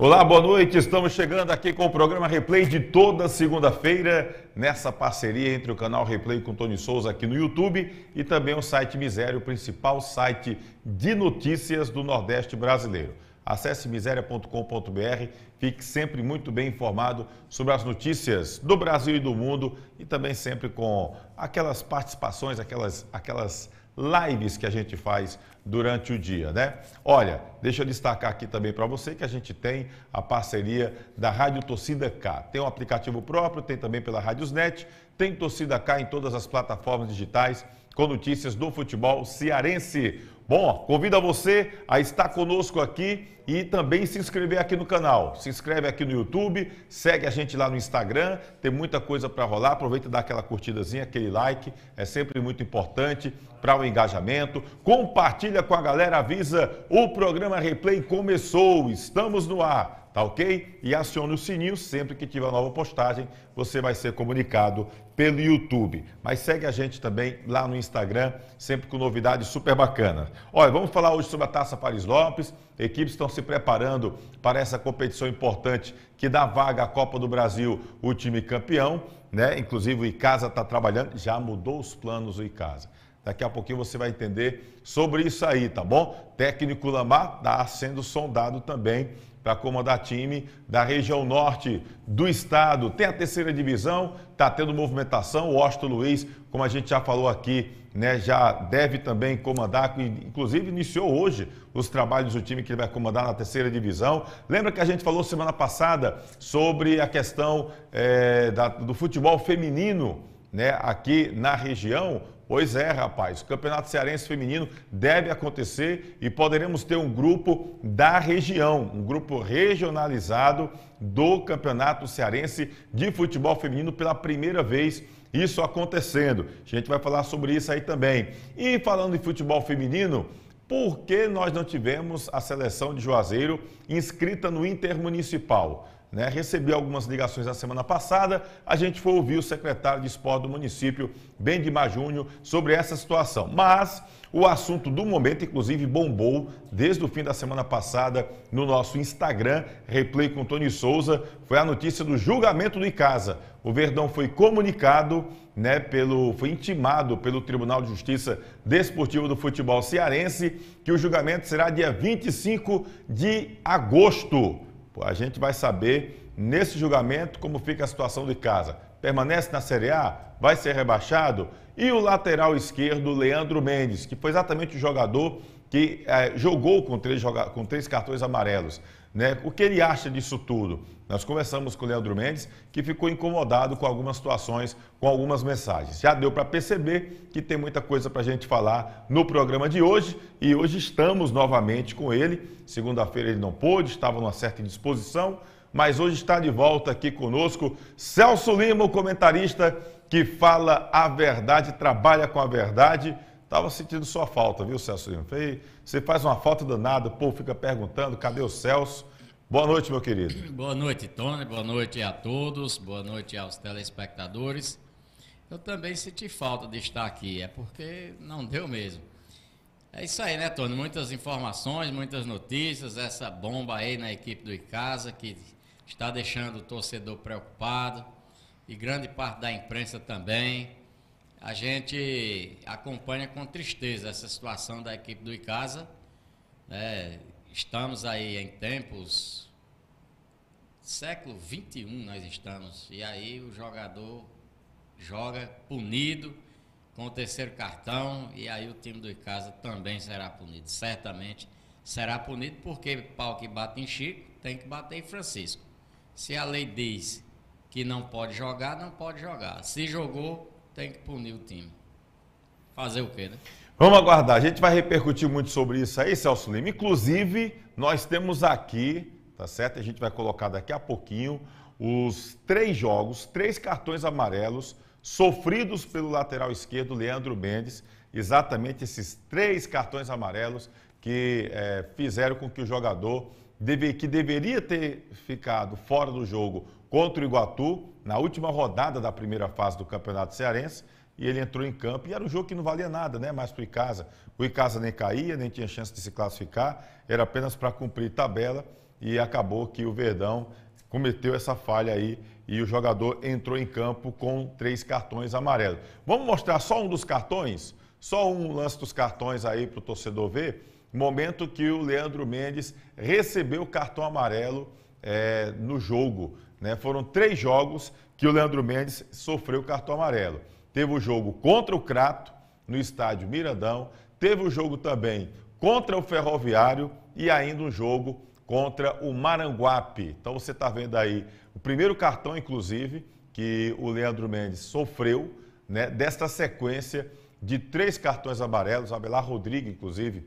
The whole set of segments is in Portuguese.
Olá, boa noite. Estamos chegando aqui com o programa Replay de toda segunda-feira, nessa parceria entre o canal Replay com Tony Souza aqui no YouTube e também o site Miséria, o principal site de notícias do Nordeste brasileiro. Acesse miseria.com.br, fique sempre muito bem informado sobre as notícias do Brasil e do mundo e também sempre com aquelas participações, aquelas lives que a gente faz durante o dia, né? Olha, deixa eu destacar aqui também para você que a gente tem a parceria da Rádio Torcida K. Tem um aplicativo próprio, tem também pela Rádiosnet, tem Torcida K em todas as plataformas digitais com notícias do futebol cearense. Bom, convido a você a estar conosco aqui e também se inscrever aqui no canal. Se inscreve aqui no YouTube, segue a gente lá no Instagram, tem muita coisa para rolar. Aproveita e dá aquela curtidazinha, aquele like, é sempre muito importante para o engajamento. Compartilha com a galera, avisa, o programa Replay começou, estamos no ar. Tá ok? E acione o sininho, sempre que tiver nova postagem, você vai ser comunicado pelo YouTube. Mas segue a gente também lá no Instagram, sempre com novidades super bacanas. Olha, vamos falar hoje sobre a Taça Paris Lopes. Equipes estão se preparando para essa competição importante que dá vaga à Copa do Brasil, o time campeão, né? Inclusive o Icasa está trabalhando, já mudou os planos o Icasa. Daqui a pouquinho você vai entender sobre isso aí, tá bom? Técnico Lamar está sendo sondado também para comandar time da região norte do estado. Tem a terceira divisão, está tendo movimentação. O Washington Luiz, como a gente já falou aqui, né, já deve também comandar, inclusive iniciou hoje os trabalhos do time que ele vai comandar na terceira divisão. Lembra que a gente falou semana passada sobre a questão do futebol feminino, né, aqui na região? Pois é, rapaz, o Campeonato Cearense Feminino deve acontecer e poderemos ter um grupo da região, um grupo regionalizado do Campeonato Cearense de Futebol Feminino pela primeira vez, isso acontecendo. A gente vai falar sobre isso aí também. E falando em futebol feminino, por que nós não tivemos a seleção de Juazeiro inscrita no Intermunicipal? Né? Recebi algumas ligações na semana passada, a gente foi ouvir o secretário de esporte do município, Bendimar Júnior, sobre essa situação. Mas o assunto do momento, inclusive, bombou desde o fim da semana passada no nosso Instagram, Replay com Tony Souza, foi a notícia do julgamento do Icasa. O Verdão foi comunicado, né, foi intimado pelo Tribunal de Justiça Desportiva do Futebol Cearense que o julgamento será dia 25 de agosto. A gente vai saber, nesse julgamento, como fica a situação do Icasa. Permanece na Série A? Vai ser rebaixado? E o lateral esquerdo, Leandro Mendes, que foi exatamente o jogador que jogou com três cartões amarelos. Né? O que ele acha disso tudo? Nós conversamos com o Leandro Mendes, que ficou incomodado com algumas situações, com algumas mensagens. Já deu para perceber que tem muita coisa para a gente falar no programa de hoje, e hoje estamos novamente com ele. Segunda-feira ele não pôde, estava numa certa indisposição, mas hoje está de volta aqui conosco Celso Lima, o comentarista que fala a verdade, trabalha com a verdade. Estava sentindo sua falta, viu, Celso Lima? Você faz uma falta danada, o povo fica perguntando, cadê o Celso? Boa noite, meu querido. Boa noite, Tony. Boa noite a todos. Boa noite aos telespectadores. Eu também senti falta de estar aqui, é porque não deu mesmo. É isso aí, né, Tony? Muitas informações, muitas notícias, essa bomba aí na equipe do Icasa, que está deixando o torcedor preocupado, e grande parte da imprensa também. A gente acompanha com tristeza essa situação da equipe do Icasa, né? Estamos aí em tempos, século XXI nós estamos, e aí o jogador joga punido com o terceiro cartão, e aí o time do Icasa também será punido, certamente será punido, porque pau que bate em Chico tem que bater em Francisco. Se a lei diz que não pode jogar, não pode jogar. Se jogou, tem que punir o time. Fazer o quê, né? Vamos aguardar, a gente vai repercutir muito sobre isso aí, Celso Lima. Inclusive, nós temos aqui, tá certo? A gente vai colocar daqui a pouquinho os 3 jogos, 3 cartões amarelos sofridos pelo lateral esquerdo, Leandro Mendes. Exatamente esses 3 cartões amarelos que fizeram com que o jogador, que deveria ter ficado fora do jogo contra o Iguatu, na última rodada da primeira fase do Campeonato Cearense, e ele entrou em campo, e era um jogo que não valia nada, né? Mais para o Icasa. O Icasa nem caía, nem tinha chance de se classificar, era apenas para cumprir tabela, e acabou que o Verdão cometeu essa falha aí e o jogador entrou em campo com 3 cartões amarelos. Vamos mostrar só um dos cartões? Só um lance dos cartões aí para o torcedor ver. Momento que o Leandro Mendes recebeu o cartão amarelo no jogo, né? Foram 3 jogos que o Leandro Mendes sofreu o cartão amarelo. Teve o jogo contra o Crato, no estádio Mirandão. Teve o jogo também contra o Ferroviário e ainda um jogo contra o Maranguape. Então você está vendo aí o primeiro cartão, inclusive, que o Leandro Mendes sofreu, né, desta sequência de 3 cartões amarelos. Abelar Rodrigues, inclusive,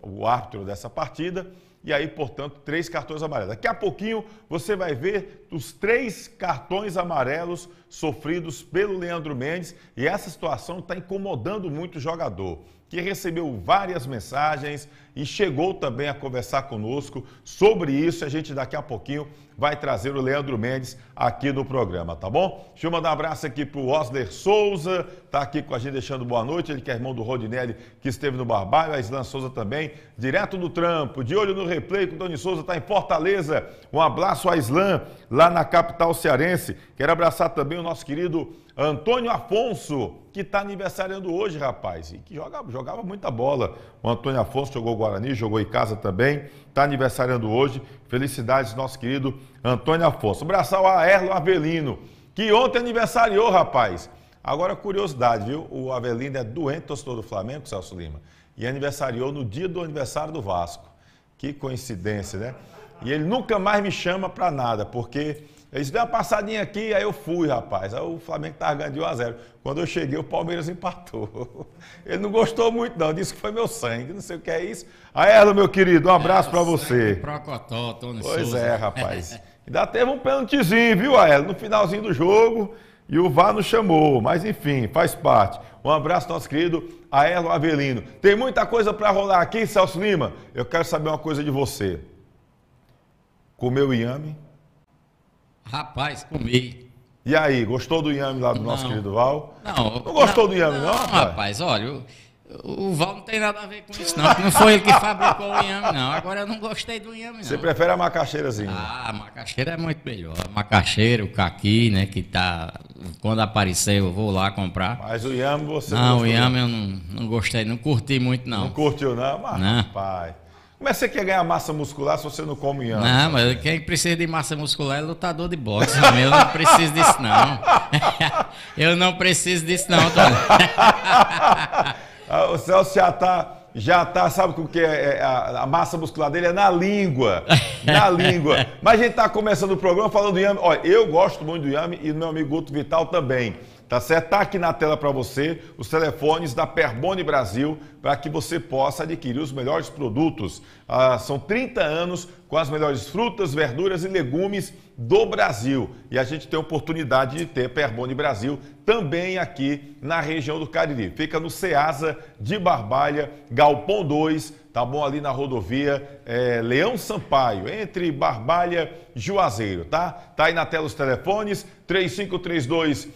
o árbitro dessa partida. E aí, portanto, 3 cartões amarelos. Daqui a pouquinho você vai ver os 3 cartões amarelos sofridos pelo Leandro Mendes. E essa situação está incomodando muito o jogador, que recebeu várias mensagens e chegou também a conversar conosco sobre isso. A gente daqui a pouquinho vai trazer o Leandro Mendes aqui no programa, tá bom? Deixa eu mandar um abraço aqui para o Osler Souza, tá aqui com a gente deixando boa noite, ele que é irmão do Rodinelli, que esteve no Barbalho, a Islan Souza também, direto do trampo, de olho no replay, com o Tony Souza, tá em Fortaleza. Um abraço a Islan, lá na capital cearense. Quero abraçar também o nosso querido Antônio Afonso, que está aniversariando hoje, rapaz, e que jogava muita bola. O Antônio Afonso jogou Guarani, jogou em casa também, está aniversariando hoje. Felicidades, nosso querido Antônio Afonso. Abraçar o Aerlo Avelino, que ontem aniversariou, rapaz. Agora, curiosidade, viu? O Avelino é doente, torcedor do Flamengo, Celso Lima, e aniversariou no dia do aniversário do Vasco. Que coincidência, né? E ele nunca mais me chama para nada, porque eles deu uma passadinha aqui, aí eu fui, rapaz. Aí o Flamengo estava ganhando de 1-0. Quando eu cheguei, o Palmeiras empatou. Ele não gostou muito, não. Disse que foi meu sangue. Não sei o que é isso. Aerlo, meu querido, um abraço para você. Procotó, Tony Souza. Pois é, rapaz. Ainda teve um pênaltizinho, viu, Aerlo? No finalzinho do jogo. E o VAR nos chamou. Mas, enfim, faz parte. Um abraço, nosso querido Aerlo Avelino. Tem muita coisa para rolar aqui, Celso Lima. Eu quero saber uma coisa de você. Comeu inhame? Rapaz, comi. E aí, gostou do inhame lá do nosso querido Val? Não gostou do inhame, não, rapaz? Olha, o Val não tem nada a ver com isso, não. Não foi ele que fabricou o inhame, não. Agora eu não gostei do inhame, não. Você prefere a macaxeirazinha? A macaxeira é muito melhor. A macaxeira, o caqui, né, que tá... Quando aparecer eu vou lá comprar. Mas o inhame você não gostou? Não, o inhame eu não gostei, não curti muito, não. Não curtiu, não? Mas, não. Rapaz... Como é que você quer ganhar massa muscular se você não come inhame? Não, mas quem precisa de massa muscular é lutador de boxe. Eu não preciso disso, não. Eu não preciso disso, não, Tony. O Celso já tá, sabe o que é a massa muscular dele? É na língua. Na língua. Mas a gente tá começando o programa falando do inhame. Olha, eu gosto muito do inhame e do meu amigo Guto Vital também. Tá certo? Tá aqui na tela para você os telefones da Perboni Brasil para que você possa adquirir os melhores produtos. São 30 anos com as melhores frutas, verduras e legumes do Brasil. E a gente tem a oportunidade de ter Perboni Brasil também aqui na região do Cariri. Fica no Ceasa de Barbalha, Galpão 2, tá bom? Ali na rodovia Leão Sampaio, entre Barbalha e Juazeiro, tá? Tá aí na tela os telefones, 3532-2722,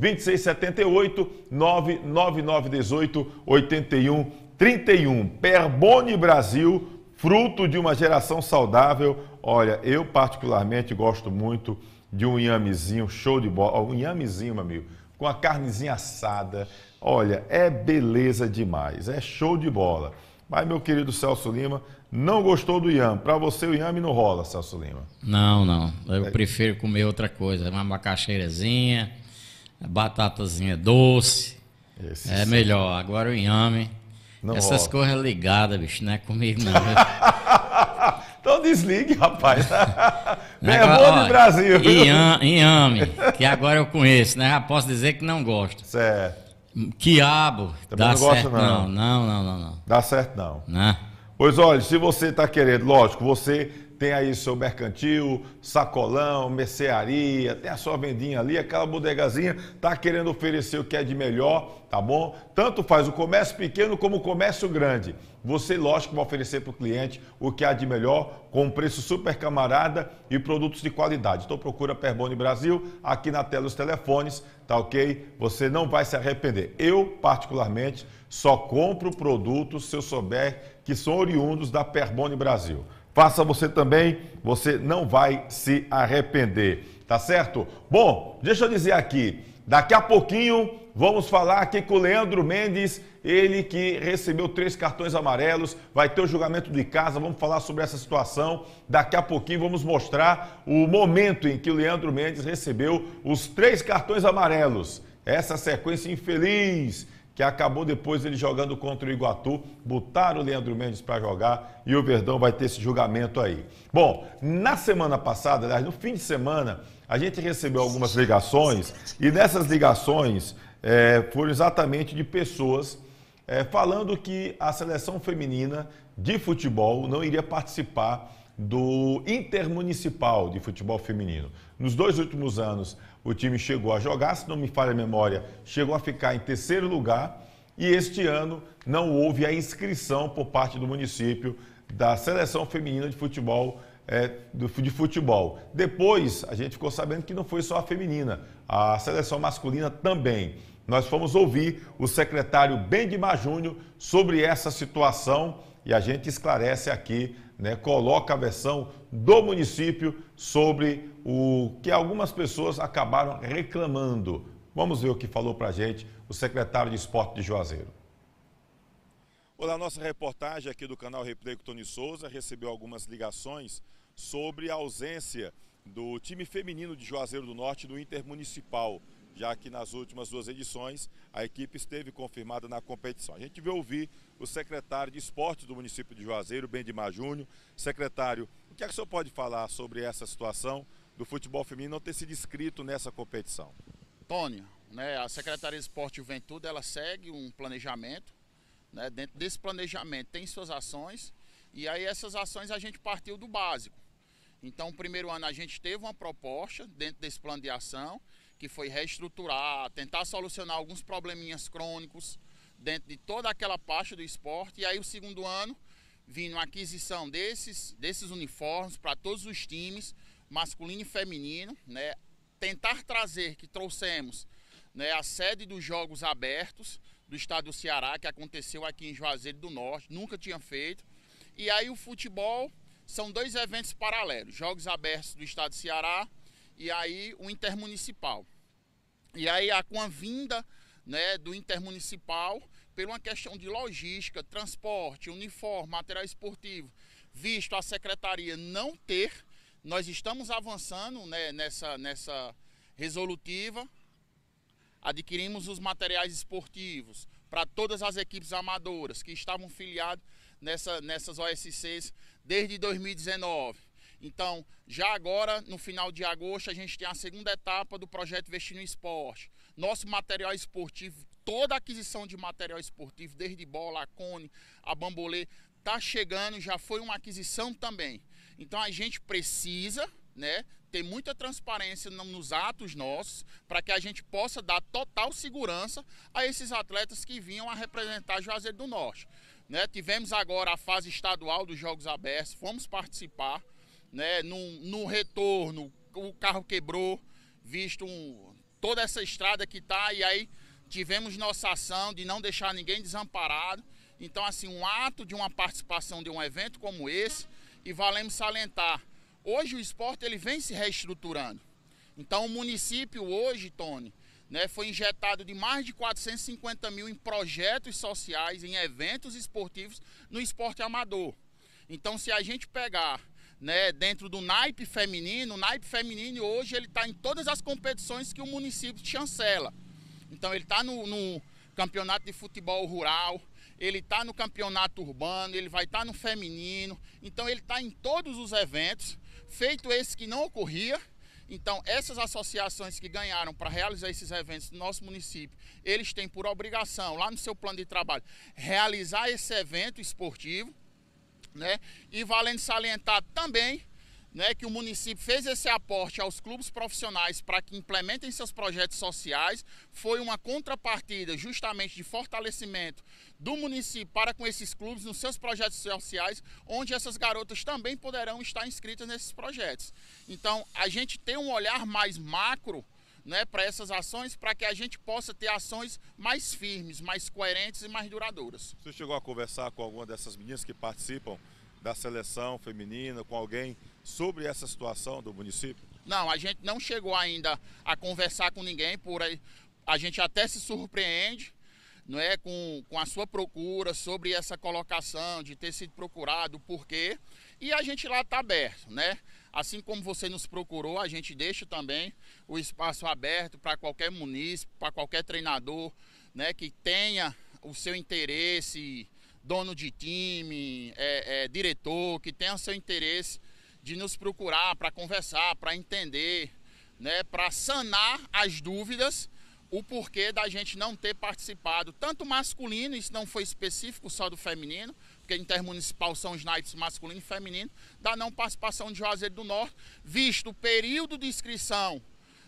3532-2678, 99918-8131. Perboni Brasil, fruto de uma geração saudável. Olha, eu particularmente gosto muito de um inhamezinho, show de bola. Um inhamezinho, meu amigo, com a carnezinha assada. Olha, é beleza demais, é show de bola. Mas, meu querido Celso Lima, não gostou do inhame. Para você, o inhame não rola, Celso Lima? Não. Eu prefiro comer outra coisa. Uma macaxeirazinha, batatazinha doce. É melhor. Agora o inhame, não essas rola. Coisas ligadas, bicho, não é comigo, não. Então desligue, rapaz. Perboni Brasil. Inhame, que agora eu conheço, né? Já posso dizer que não gosto. Certo. Quiabo. Também não gosta, não. Não. Dá certo, não. Não. Pois olha, se você está querendo, lógico, você tem aí seu mercantil, sacolão, mercearia, tem a sua vendinha ali, aquela bodegazinha, tá querendo oferecer o que é de melhor, tá bom? Tanto faz o comércio pequeno como o comércio grande. Você, lógico, vai oferecer para o cliente o que há de melhor, com preço super camarada e produtos de qualidade. Então procura Perboni Brasil, aqui na tela os telefones, tá ok? Você não vai se arrepender. Eu, particularmente, só compro produtos se eu souber que são oriundos da Perboni Brasil. Faça você também, você não vai se arrepender, tá certo? Bom, deixa eu dizer aqui, daqui a pouquinho vamos falar aqui com o Leandro Mendes, ele que recebeu 3 cartões amarelos, vai ter o julgamento de casa, vamos falar sobre essa situação. Daqui a pouquinho vamos mostrar o momento em que o Leandro Mendes recebeu os 3 cartões amarelos. Essa sequência infeliz que acabou depois ele jogando contra o Iguatu, botaram o Leandro Mendes para jogar e o Verdão vai ter esse julgamento aí. Bom, na semana passada, aliás, no fim de semana, a gente recebeu algumas ligações e nessas ligações foram exatamente de pessoas falando que a seleção feminina de futebol não iria participar do Intermunicipal de Futebol Feminino. Nos 2 últimos anos, o time chegou a jogar, se não me falha a memória, chegou a ficar em 3º lugar e este ano não houve a inscrição por parte do município da seleção feminina de futebol. Depois, a gente ficou sabendo que não foi só a feminina, a seleção masculina também. Nós fomos ouvir o secretário Bendimar Júnior sobre essa situação e a gente esclarece aqui, coloca a versão do município sobre o que algumas pessoas acabaram reclamando. Vamos ver o que falou para a gente o secretário de Esporte de Juazeiro. Olá, nossa reportagem aqui do canal Replay com Tony Souza recebeu algumas ligações sobre a ausência do time feminino de Juazeiro do Norte no Intermunicipal, já que nas últimas 2 edições a equipe esteve confirmada na competição. A gente veio ouvir o secretário de Esportes do município de Juazeiro, Bendimar Júnior. Secretário, o que é que o senhor pode falar sobre essa situação do futebol feminino não ter sido inscrito nessa competição? Tony, a Secretaria de Esporte e Juventude, ela segue um planejamento, dentro desse planejamento tem suas ações, e aí essas ações a gente partiu do básico. Então, no primeiro ano a gente teve uma proposta dentro desse plano de ação, que foi reestruturar, tentar solucionar alguns probleminhas crônicos dentro de toda aquela parte do esporte. E aí o segundo ano, vindo a aquisição desses uniformes para todos os times, masculino e feminino, tentar trazer, que trouxemos, a sede dos Jogos Abertos do estado do Ceará, que aconteceu aqui em Juazeiro do Norte, nunca tinha feito. E aí o futebol são 2 eventos paralelos, Jogos Abertos do estado do Ceará e aí o Intermunicipal. E aí com a vinda do Intermunicipal, por uma questão de logística, transporte, uniforme, material esportivo, visto a secretaria não ter, nós estamos avançando nessa resolutiva, adquirimos os materiais esportivos para todas as equipes amadoras que estavam filiadas nessas OSCs desde 2019. Então, já agora, no final de agosto, a gente tem a segunda etapa do projeto Vestir no Esporte. Nosso material esportivo, toda a aquisição de material esportivo, desde bola, a cone, a bambolê, está chegando, já foi uma aquisição também. Então, a gente precisa, ter muita transparência nos atos nossos, para que a gente possa dar total segurança a esses atletas que vinham a representar Juazeiro do Norte. Tivemos agora a fase estadual dos Jogos Abertos, fomos participar. No retorno o carro quebrou, visto toda essa estrada que está, e aí tivemos nossa ação de não deixar ninguém desamparado. Então, assim, um ato de uma participação de um evento como esse, e valemos salientar, hoje o esporte ele vem se reestruturando. Então o município hoje, Tony, foi injetado de mais de 450 mil em projetos sociais, em eventos esportivos no esporte amador. Então, se a gente pegar dentro do naipe feminino, o naipe feminino hoje ele está em todas as competições que o município chancela. Então ele está no campeonato de futebol rural, ele está no campeonato urbano, ele vai estar no feminino. Então ele está em todos os eventos, feito esse que não ocorria. Então essas associações que ganharam para realizar esses eventos no nosso município, eles têm por obrigação, lá no seu plano de trabalho, realizar esse evento esportivo. né? E valendo salientar também, né, que o município fez esse aporte aos clubes profissionais para que implementem seus projetos sociais, foi uma contrapartida justamente de fortalecimento do município para com esses clubes nos seus projetos sociais, onde essas garotas também poderão estar inscritas nesses projetos. Então, a gente tem um olhar mais macro, né, para essas ações, para que a gente possa ter ações mais firmes, mais coerentes e mais duradouras. Você chegou a conversar com alguma dessas meninas que participam da seleção feminina, com alguém sobre essa situação do município? Não, a gente não chegou ainda a conversar com ninguém, por aí a gente até se surpreende, não é, com a sua procura sobre essa colocação de ter sido procurado, o porquê, e a gente lá está aberto, né? Assim como você nos procurou, a gente deixa também o espaço aberto para qualquer munícipe, para qualquer treinador, né, que tenha o seu interesse, dono de time, diretor, que tenha o seu interesse de nos procurar para conversar, para entender, né, para sanar as dúvidas, o porquê da gente não ter participado, tanto masculino, isso não foi específico só do feminino, porque intermunicipal são os naipes masculino e feminino, da não participação de Juazeiro do Norte, visto o período de inscrição,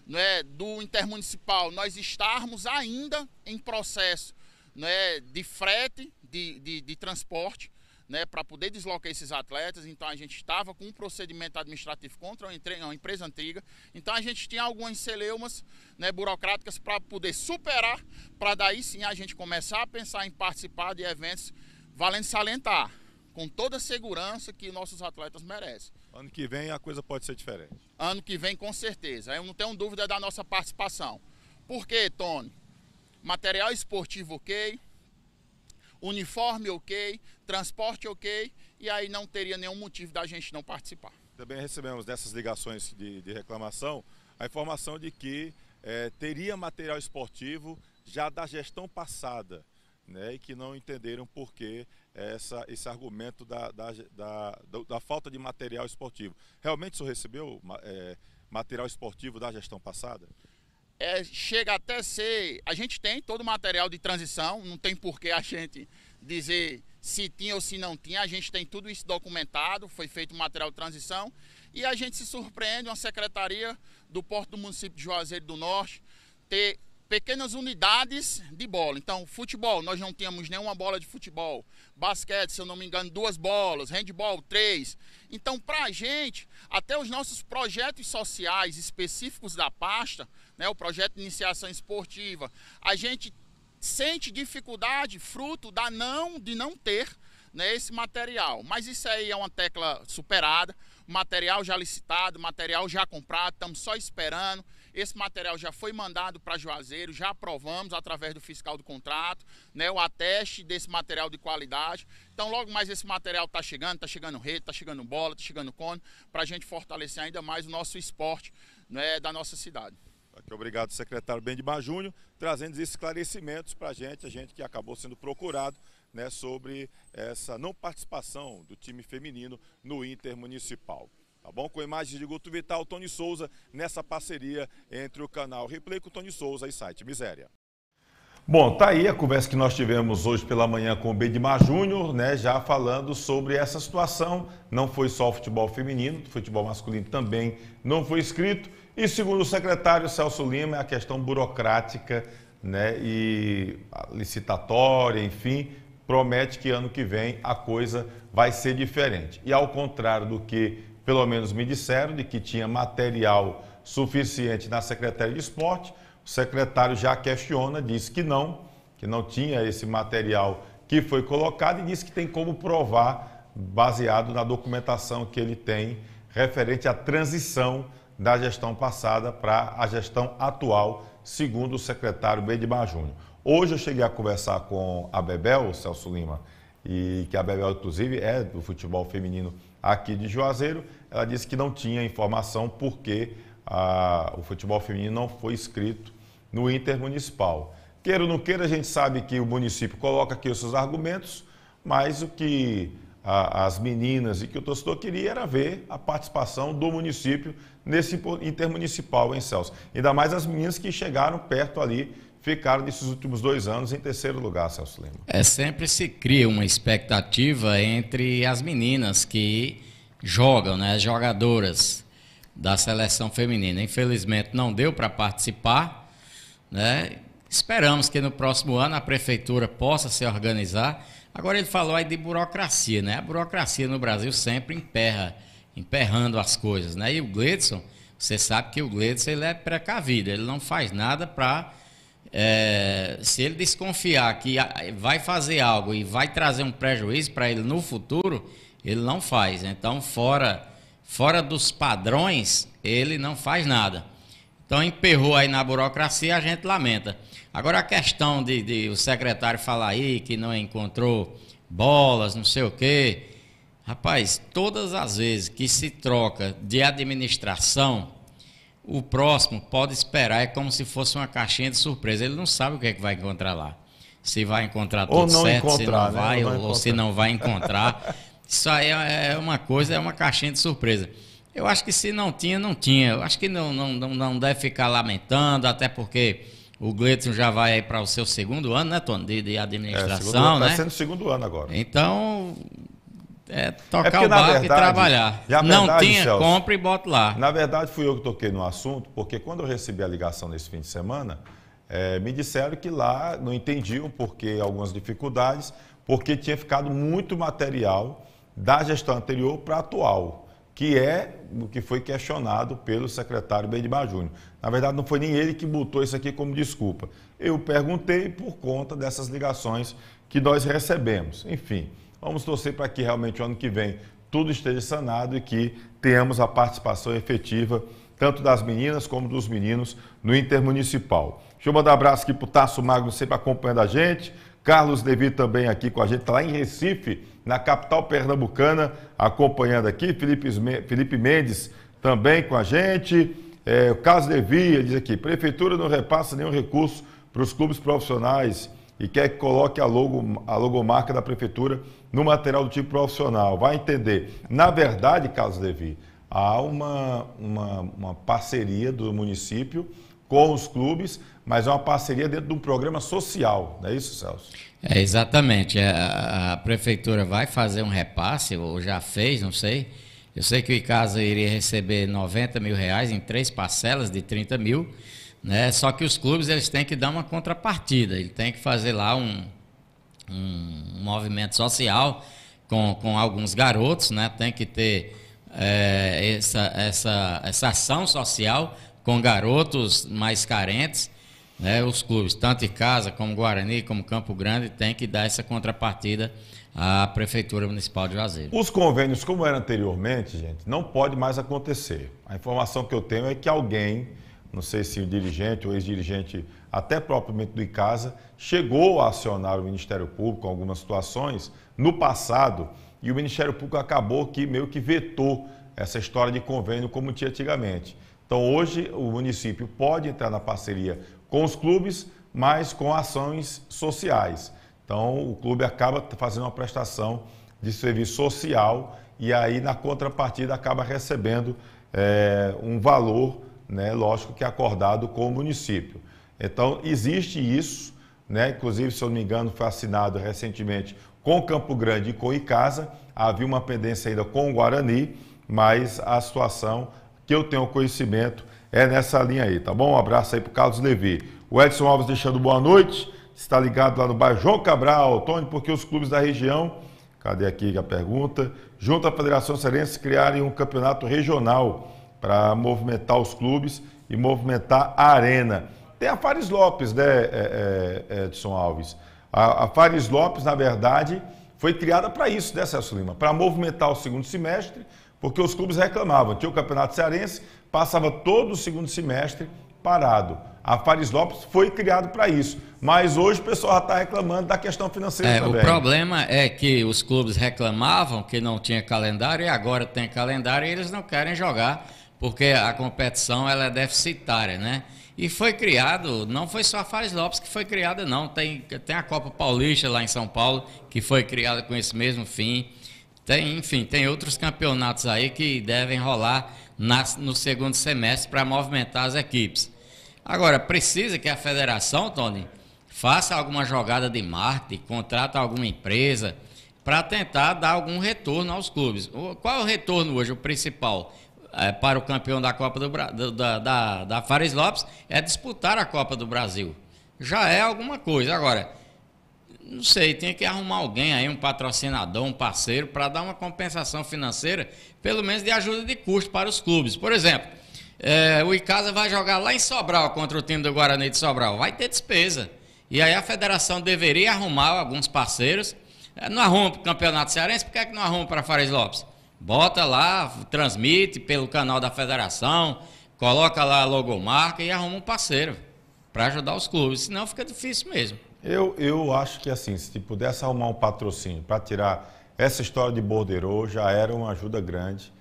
né, do intermunicipal, nós estarmos ainda em processo, né, de frete, de transporte, né, para poder deslocar esses atletas. Então a gente estava com um procedimento administrativo contra uma empresa antiga, então a gente tinha algumas celeumas, né, burocráticas para poder superar, para daí sim a gente começar a pensar em participar de eventos, valendo salientar, com toda a segurança que nossos atletas merecem. Ano que vem a coisa pode ser diferente. Ano que vem com certeza, eu não tenho dúvida da nossa participação. Por quê, Tony? Material esportivo ok, uniforme ok, transporte ok, e aí não teria nenhum motivo da gente não participar. Também recebemos dessas ligações de reclamação a informação de que teria material esportivo já da gestão passada, né, e que não entenderam por que esse argumento da falta de material esportivo. Realmente o senhor recebeu material esportivo da gestão passada? Chega até ser... A gente tem todo o material de transição, não tem por que a gente dizer se tinha ou se não tinha, a gente tem tudo isso documentado, foi feito o material de transição, e a gente se surpreende, uma secretaria do Porto do município de Juazeiro do Norte, ter pequenas unidades de bola. Então, futebol, nós não tínhamos nenhuma bola de futebol. Basquete, se eu não me engano, 2 bolas. Handball, 3. Então, para a gente, até os nossos projetos sociais específicos da pasta, né, o projeto de iniciação esportiva, a gente sente dificuldade fruto de não ter, né, esse material. Mas isso aí é uma tecla superada, material já licitado, material já comprado, estamos só esperando. Esse material já foi mandado para Juazeiro, já aprovamos através do fiscal do contrato, né, o ateste desse material de qualidade. Então logo mais esse material está chegando rede, está chegando bola, está chegando cone, para a gente fortalecer ainda mais o nosso esporte, né, da nossa cidade. Aqui, obrigado, secretário Bendimar Júnior, trazendo esses esclarecimentos para a gente que acabou sendo procurado, né, sobre essa não participação do time feminino no Intermunicipal. Tá bom? Com imagens de Guto Vital, Tony Souza, nessa parceria entre o canal Replay com Tony Souza e site Miséria. Bom, tá aí a conversa que nós tivemos hoje pela manhã com o Bendimar Júnior, né, já falando sobre essa situação. Não foi só o futebol feminino, o futebol masculino também não foi inscrito. E segundo o secretário Celso Lima, é a questão burocrática, né, e licitatória, enfim, promete que ano que vem a coisa vai ser diferente. E ao contrário do que pelo menos me disseram, de que tinha material suficiente na Secretaria de Esporte, o secretário já questiona, disse que não tinha esse material que foi colocado e disse que tem como provar, baseado na documentação que ele tem, referente à transição da gestão passada para a gestão atual, segundo o secretário Bendimar Júnior. Hoje eu cheguei a conversar com a Bebel, Celso Lima, e que a Bebel, inclusive, é do futebol feminino aqui de Juazeiro. Ela disse que não tinha informação porque o futebol feminino não foi inscrito no Intermunicipal. Queira ou não queira, a gente sabe que o município coloca aqui os seus argumentos, mas o que as meninas e que o torcedor queria era ver a participação do município nesse Intermunicipal em Celso. Ainda mais as meninas que chegaram perto ali ficaram nesses últimos 2 anos em terceiro lugar, Celso Lima. Sempre se cria uma expectativa entre as meninas que jogam, né, as jogadoras da seleção feminina. Infelizmente não deu para participar, né? Esperamos que no próximo ano a prefeitura possa se organizar. Agora ele falou aí de burocracia, né? A burocracia no Brasil sempre emperrando as coisas, né? E o Gleidson, você sabe que o Gleidson ele é precavido, ele não faz nada para... se ele desconfiar que vai fazer algo e vai trazer um prejuízo para ele no futuro, ele não faz. Então, fora dos padrões, ele não faz nada. Então, emperrou aí na burocracia, a gente lamenta. Agora, a questão de o secretário falar aí que não encontrou bolas, não sei o quê. Rapaz, todas as vezes que se troca de administração, o próximo pode esperar, é como se fosse uma caixinha de surpresa. Ele não sabe o que é que vai encontrar lá. Se vai encontrar tudo certo, se não vai, ou se não vai encontrar. Isso aí é uma coisa, é uma caixinha de surpresa. Eu acho que se não tinha, não tinha. Eu acho que não deve ficar lamentando, até porque o Gleidson já vai aí para o seu segundo ano, né, Tony, de administração, né? Está sendo o segundo ano agora. Então, tocar o barco e trabalhar. Não tinha, Celso, compra e bota lá. Na verdade, fui eu que toquei no assunto, porque quando eu recebi a ligação nesse fim de semana, me disseram que lá não entendiam porque algumas dificuldades, porque tinha ficado muito material da gestão anterior para a atual, que é o que foi questionado pelo secretário Benedimar Júnior. Na verdade, não foi nem ele que botou isso aqui como desculpa. Eu perguntei por conta dessas ligações que nós recebemos. Enfim, vamos torcer para que realmente o ano que vem tudo esteja sanado e que tenhamos a participação efetiva tanto das meninas como dos meninos no Intermunicipal. Deixa eu mandar um abraço aqui para o Tasso Magno, sempre acompanhando a gente. Carlos Levi também aqui com a gente, está lá em Recife, na capital pernambucana, acompanhando aqui. Felipe Mendes também com a gente. O Carlos Levi, ele diz aqui, prefeitura não repassa nenhum recurso para os clubes profissionais e quer que coloque a logomarca da prefeitura no material do time profissional. Vai entender. Na verdade, Carlos Levi, há uma parceria do município com os clubes, mas é uma parceria dentro de um programa social, não é isso, Celso? Exatamente. A prefeitura vai fazer um repasse, ou já fez, não sei. Eu sei que o Icasa iria receber R$90 mil em 3 parcelas de 30 mil, né? Só que os clubes eles têm que dar uma contrapartida, ele tem que fazer lá um movimento social com alguns garotos, né? Tem que ter essa ação social com garotos mais carentes, né? Os clubes, tanto Icasa como Guarani, como Campo Grande, tem que dar essa contrapartida à Prefeitura Municipal de Juazeiro. Os convênios, como era anteriormente, gente, não pode mais acontecer. A informação que eu tenho é que alguém, não sei se o dirigente ou ex-dirigente, até propriamente do Icasa, chegou a acionar o Ministério Público em algumas situações no passado e o Ministério Público acabou que meio que vetou essa história de convênio como tinha antigamente. Então, hoje, o município pode entrar na parceria com os clubes, mas com ações sociais. Então, o clube acaba fazendo uma prestação de serviço social e aí, na contrapartida, acaba recebendo um valor, né, lógico que acordado com o município. Então, existe isso, né? Inclusive, se eu não me engano, foi assinado recentemente com Campo Grande e com Icasa. Havia uma pendência ainda com o Guarani, mas a situação que eu tenho conhecimento é nessa linha aí, tá bom? Um abraço aí para o Carlos Levi. O Edson Alves deixando boa noite, está ligado lá no bairro João Cabral, Tony, porque os clubes da região, cadê aqui a pergunta, junto à Federação Cearense, criarem um campeonato regional para movimentar os clubes e movimentar a arena. Tem a Fares Lopes, né, Edson Alves? A Fares Lopes, na verdade, foi criada para isso, né, Celso Lima? Para movimentar o segundo semestre, porque os clubes reclamavam. Tinha o Campeonato Cearense, passava todo o segundo semestre parado. A Fares Lopes foi criado para isso. Mas hoje o pessoal já está reclamando da questão financeira também. O problema é que os clubes reclamavam que não tinha calendário e agora tem calendário e eles não querem jogar porque a competição ela é deficitária, né? E foi criado, não foi só a Fares Lopes que foi criada, não. Tem a Copa Paulista lá em São Paulo que foi criada com esse mesmo fim. Tem outros campeonatos aí que devem rolar no segundo semestre para movimentar as equipes. Agora, precisa que a federação, Tony, faça alguma jogada de marketing, contrata alguma empresa para tentar dar algum retorno aos clubes. Qual é o retorno hoje, o principal? Para o campeão da Copa da Fares Lopes é disputar a Copa do Brasil. Já é alguma coisa. Agora, não sei, tem que arrumar alguém aí, um patrocinador, um parceiro, para dar uma compensação financeira, pelo menos de ajuda de custo para os clubes. Por exemplo, o Icasa vai jogar lá em Sobral contra o time do Guarani de Sobral. Vai ter despesa. E aí a federação deveria arrumar alguns parceiros. Não arruma para o Campeonato Cearense, por que é que não arruma para Fares Lopes? Bota lá, transmite pelo canal da federação, coloca lá a logomarca e arruma um parceiro para ajudar os clubes, senão fica difícil mesmo. Eu acho que assim, se pudesse arrumar um patrocínio para tirar essa história de borderô, já era uma ajuda grande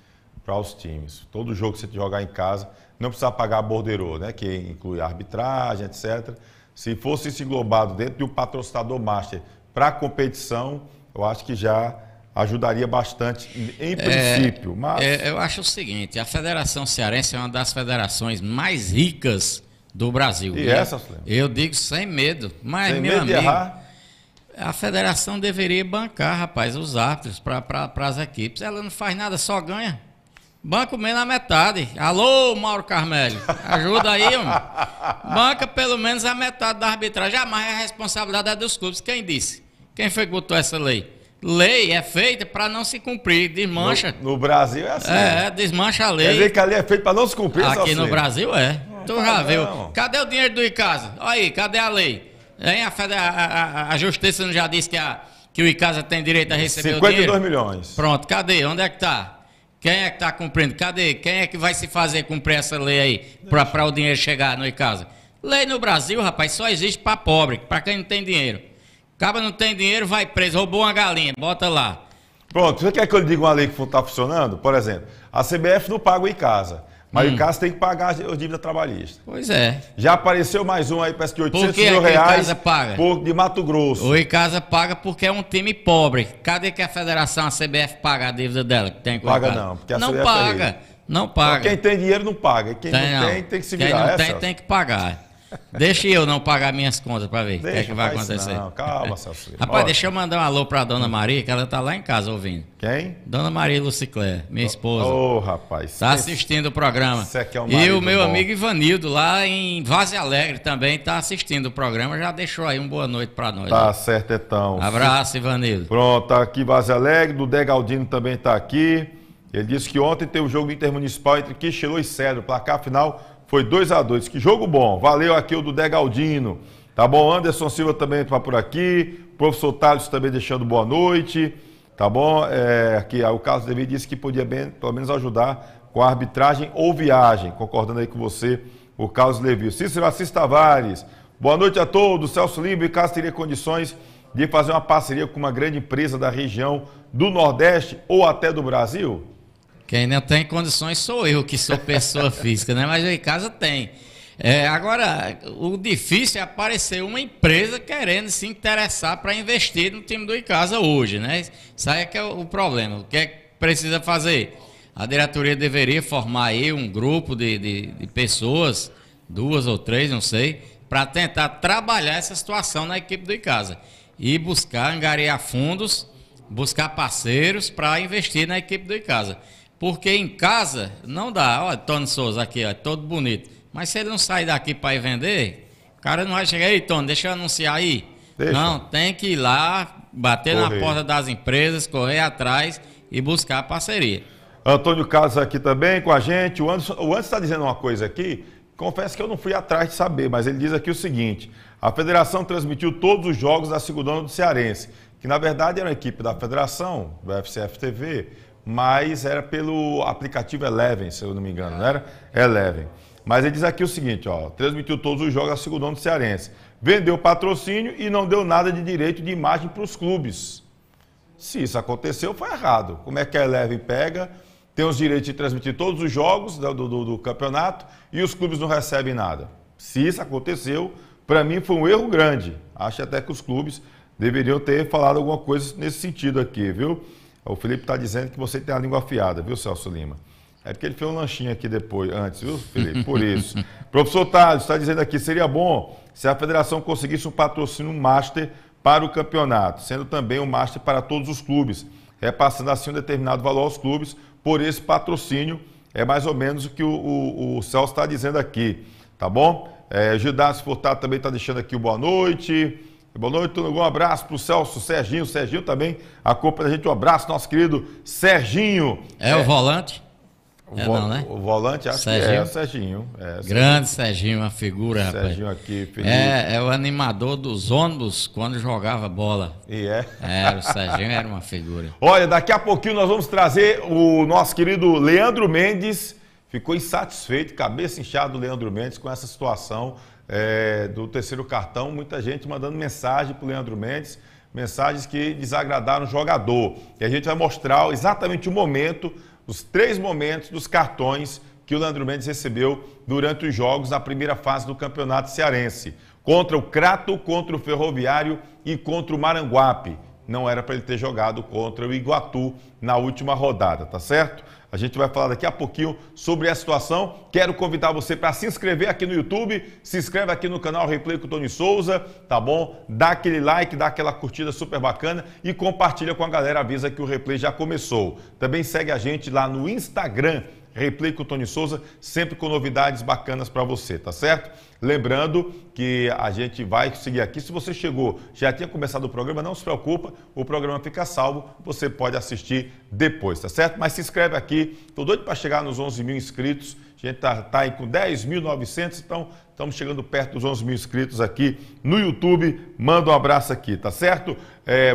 para os times. Todo jogo que você jogar em casa, não precisa pagar borderô, né? Que inclui arbitragem, etc. Se fosse isso englobado dentro de um patrocinador master para a competição, eu acho que já ajudaria bastante, em princípio. Mas... eu acho o seguinte, a Federação Cearense é uma das federações mais ricas do Brasil. E essa, Flamengo? Eu digo sem medo, mas sem meu medo amigo, de errar? A federação deveria bancar, rapaz, os árbitros para as equipes. Ela não faz nada, só ganha. Banca menos a metade. Alô, Mauro Carmelho, ajuda aí, homem. Banca pelo menos a metade da arbitragem. Jamais a responsabilidade é dos clubes. Quem disse? Quem foi que botou essa lei? Lei é feita para não se cumprir, desmancha. No Brasil é assim. Desmancha a lei. Quer dizer que a lei é feita para não se cumprir? Aqui no Brasil é. Tu já viu. Não. Cadê o dinheiro do Icasa? Olha aí, cadê a lei? Hein? A Justiça não já disse que o Icasa tem direito a receber o dinheiro? 52 milhões. Pronto, cadê? Onde é que tá? Quem é que está cumprindo? Cadê? Quem é que vai se fazer cumprir essa lei aí para o dinheiro chegar no Icasa? Lei no Brasil, rapaz, só existe para pobre, para quem não tem dinheiro. Acaba não tem dinheiro, vai preso, roubou uma galinha, bota lá. Pronto, você quer que eu lhe diga uma lei que está funcionando? Por exemplo, a CBF não paga o Icasa, mas o Icasa tem que pagar as dívidas trabalhistas. Pois é. Já apareceu mais um aí, parece que 800 mil reais o Icasa paga? De Mato Grosso. O Icasa paga porque é um time pobre. Cadê que a federação, a CBF, paga a dívida dela? Que tem com paga o Icasa? não, porque a não CBF paga, não paga. Então, quem tem dinheiro não paga, quem não tem que se virar. Quem não tem que pagar. Deixa eu não pagar minhas contas para ver o que é que vai acontecer. Não, calma, Celso. Rapaz, deixa eu mandar um alô para Dona Maria, que ela tá lá em casa ouvindo. Quem? Dona Maria Lucicler, minha esposa. Ô, rapaz. Tá assistindo o programa. Isso aqui é um e o meu bom. amigo Ivanildo, lá em Vaze Alegre, também tá assistindo o programa. Já deixou aí uma boa noite para nós. Tá né? certo, então. Abraço, Ivanildo. Pronto, tá aqui Vaze Alegre, do Dé Galdino também tá aqui. Ele disse que ontem teve o jogo intermunicipal entre Quixelô e Cedro. O placar final foi 2-2. Que jogo bom. Valeu aqui o do Dé Galdino. Tá bom? Anderson Silva também tá por aqui. Professor Thales também deixando boa noite. Tá bom? Aqui o Carlos David disse que podia bem, pelo menos ajudar com a arbitragem ou viagem. Concordando aí com você, o Carlos Levi. Cícero Assis Tavares. Boa noite a todos. Celso Lima e Carlos teria condições de fazer uma parceria com uma grande empresa da região do Nordeste ou até do Brasil? Quem não tem condições sou eu, que sou pessoa física, né? Mas o Icasa tem. Agora, o difícil é aparecer uma empresa querendo se interessar para investir no time do Icasa hoje, né? Isso aí é que é o problema. O que é que precisa fazer? A diretoria deveria formar aí um grupo de pessoas, 2 ou 3, não sei, para tentar trabalhar essa situação na equipe do Icasa. E buscar angariar fundos, buscar parceiros para investir na equipe do Icasa. Porque em casa não dá. Olha, Tony Souza aqui, ó, todo bonito. Mas se ele não sair daqui para ir vender, o cara não vai chegar. Ei, Tony, deixa eu anunciar aí. Deixa. Não, tem que ir lá, bater na porta das empresas, correr atrás e buscar parceria. Antônio Carlos aqui também com a gente. O Anderson está dizendo uma coisa aqui. Confesso que eu não fui atrás de saber, mas ele diz aqui o seguinte. A federação transmitiu todos os jogos da segunda do Cearense, que na verdade era uma equipe da federação, do FCF TV, mas era pelo aplicativo Eleven, se eu não me engano, não era? Eleven. Mas ele diz aqui o seguinte, ó, transmitiu todos os jogos da segunda do Cearense, vendeu patrocínio e não deu nada de direito de imagem para os clubes. Se isso aconteceu, foi errado. Como é que a Eleven pega, tem os direitos de transmitir todos os jogos do campeonato e os clubes não recebem nada? Se isso aconteceu, para mim foi um erro grande. Acho até que os clubes deveriam ter falado alguma coisa nesse sentido aqui, viu? O Felipe está dizendo que você tem a língua afiada, viu, Celso Lima? É porque ele fez um lanchinho aqui depois, antes, viu, Felipe? Por isso. Professor Thales está dizendo aqui, seria bom se a federação conseguisse um patrocínio Master para o campeonato, sendo também um Master para todos os clubes, repassando assim um determinado valor aos clubes por esse patrocínio. É mais ou menos o que o Celso está dizendo aqui, tá bom? Gildas Furtado também está deixando aqui o boa noite. Boa noite, tudo bom? Um abraço para o Celso, Serginho. Serginho também acompanha a gente. Um abraço, nosso querido Serginho. O volante? Não, né? O volante, acho Serginho. que é o Serginho. Grande Serginho, uma figura, rapaz. Serginho aqui, Felipe. É o animador dos ônibus quando jogava bola. E o Serginho era uma figura. Olha, daqui a pouquinho nós vamos trazer o nosso querido Leandro Mendes. Ficou insatisfeito, cabeça inchada do Leandro Mendes com essa situação do terceiro cartão. Muita gente mandando mensagem para o Leandro Mendes, mensagens que desagradaram o jogador. E a gente vai mostrar exatamente o momento, os 3 momentos dos cartões que o Leandro Mendes recebeu durante os jogos na primeira fase do Campeonato Cearense. Contra o Crato, contra o Ferroviário e contra o Maranguape. Não era para ele ter jogado contra o Iguatu na última rodada, tá certo? A gente vai falar daqui a pouquinho sobre essa situação. Quero convidar você para se inscrever aqui no YouTube, se inscreve aqui no canal Replay com o Tony Souza, tá bom? Dá aquele like, dá aquela curtida super bacana e compartilha com a galera, avisa que o Replay já começou. Também segue a gente lá no Instagram, Replay com o Tony Souza, sempre com novidades bacanas para você, tá certo? Lembrando que a gente vai seguir aqui. Se você chegou, já tinha começado o programa, não se preocupa, o programa fica salvo, você pode assistir depois, tá certo? Mas se inscreve aqui, tô doido para chegar nos 11 mil inscritos, a gente tá aí com 10.900, então estamos chegando perto dos 11 mil inscritos aqui no YouTube. Manda um abraço aqui, tá certo?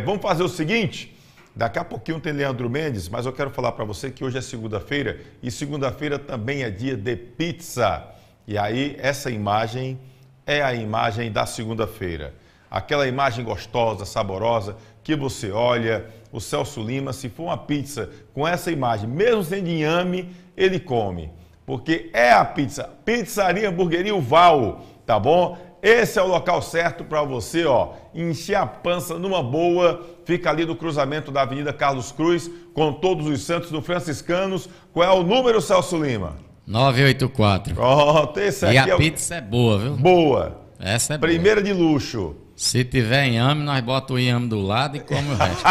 Vamos fazer o seguinte... Daqui a pouquinho tem Leandro Mendes, mas eu quero falar para você que hoje é segunda-feira e segunda-feira também é dia de pizza. E aí, essa imagem é a imagem da segunda-feira. Aquela imagem gostosa, saborosa, que você olha, o Celso Lima, se for uma pizza com essa imagem, mesmo sem inhame, ele come. Porque é a pizza, Pizzaria Hamburgueria Uval, tá bom? Esse é o local certo para você, encher a pança numa boa. Fica ali no cruzamento da Avenida Carlos Cruz, com Todos os Santos do Franciscanos. Qual é o número, Celso Lima? 984. Esse aqui e a pizza é boa, viu? Boa. Essa é Primeira boa. de luxo. Se tiver inhame, nós bota o inhame do lado e come o resto.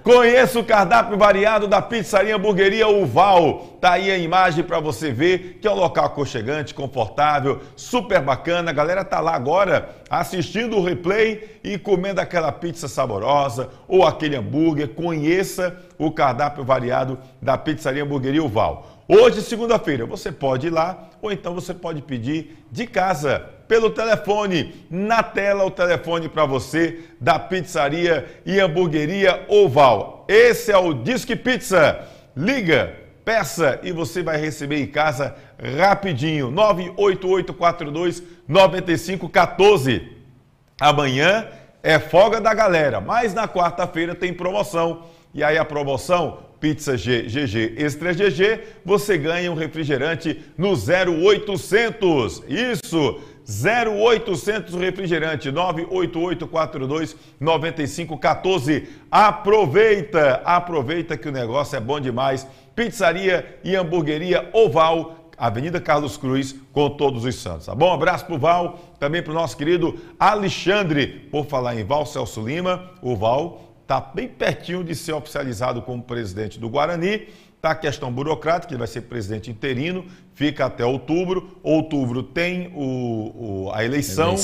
Conheça o cardápio variado da Pizzaria Hamburgueria Uval. Tá aí a imagem para você ver, que é um local aconchegante, confortável, super bacana. A galera tá lá agora assistindo o replay e comendo aquela pizza saborosa ou aquele hambúrguer. Conheça o cardápio variado da Pizzaria Hamburgueria Uval. Hoje, segunda-feira, você pode ir lá ou então você pode pedir de casa, pelo telefone. Na tela, o telefone para você da Pizzaria e Hamburgueria Oval. Esse é o Disque Pizza. Liga, peça e você vai receber em casa rapidinho. 98842-9514. Amanhã é folga da galera, mas na quarta-feira tem promoção. E aí a promoção... Pizza GG Extra GG, você ganha um refrigerante no 0800. Isso, 0800 refrigerante, 98842-9514. Aproveita que o negócio é bom demais. Pizzaria e Hamburgueria Oval, Avenida Carlos Cruz, com Todos os Santos. Tá bom? Um abraço pro Val, também pro nosso querido Alexandre. Por falar em Val, Celso Lima, o Val está bem pertinho de ser oficializado como presidente do Guarani. Está a questão burocrática, ele vai ser presidente interino, fica até outubro. Outubro tem a eleição,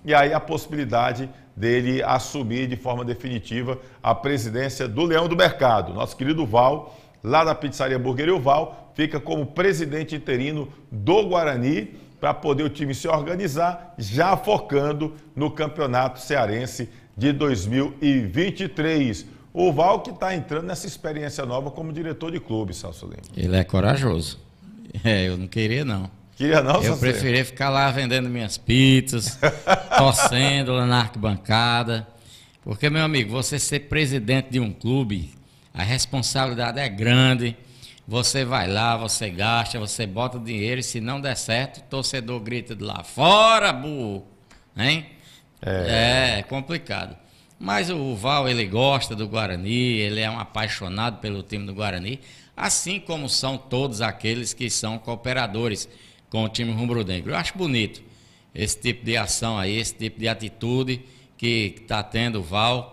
e aí a possibilidade dele assumir de forma definitiva a presidência do Leão do Mercado. Nosso querido Val, lá da Pizzaria Hamburgueria Val, fica como presidente interino do Guarani, para poder o time se organizar, já focando no Campeonato Cearense de 2023. O Val que está entrando nessa experiência nova como diretor de clube, Celso Lima. Ele é corajoso. Eu não queria, não. Queria não, Eu preferia ficar lá vendendo minhas pizzas, torcendo lá na arquibancada. Porque, meu amigo, você ser presidente de um clube, a responsabilidade é grande. Você vai lá, você gasta, você bota dinheiro e se não der certo, o torcedor grita de lá, fora, burro! Hein? É complicado. Mas o Val, ele gosta do Guarani, ele é um apaixonado pelo time do Guarani. assim como são todos aqueles que são cooperadores com o time rubro-negro. Eu acho bonito esse tipo de ação aí, esse tipo de atitude que está tendo o Val.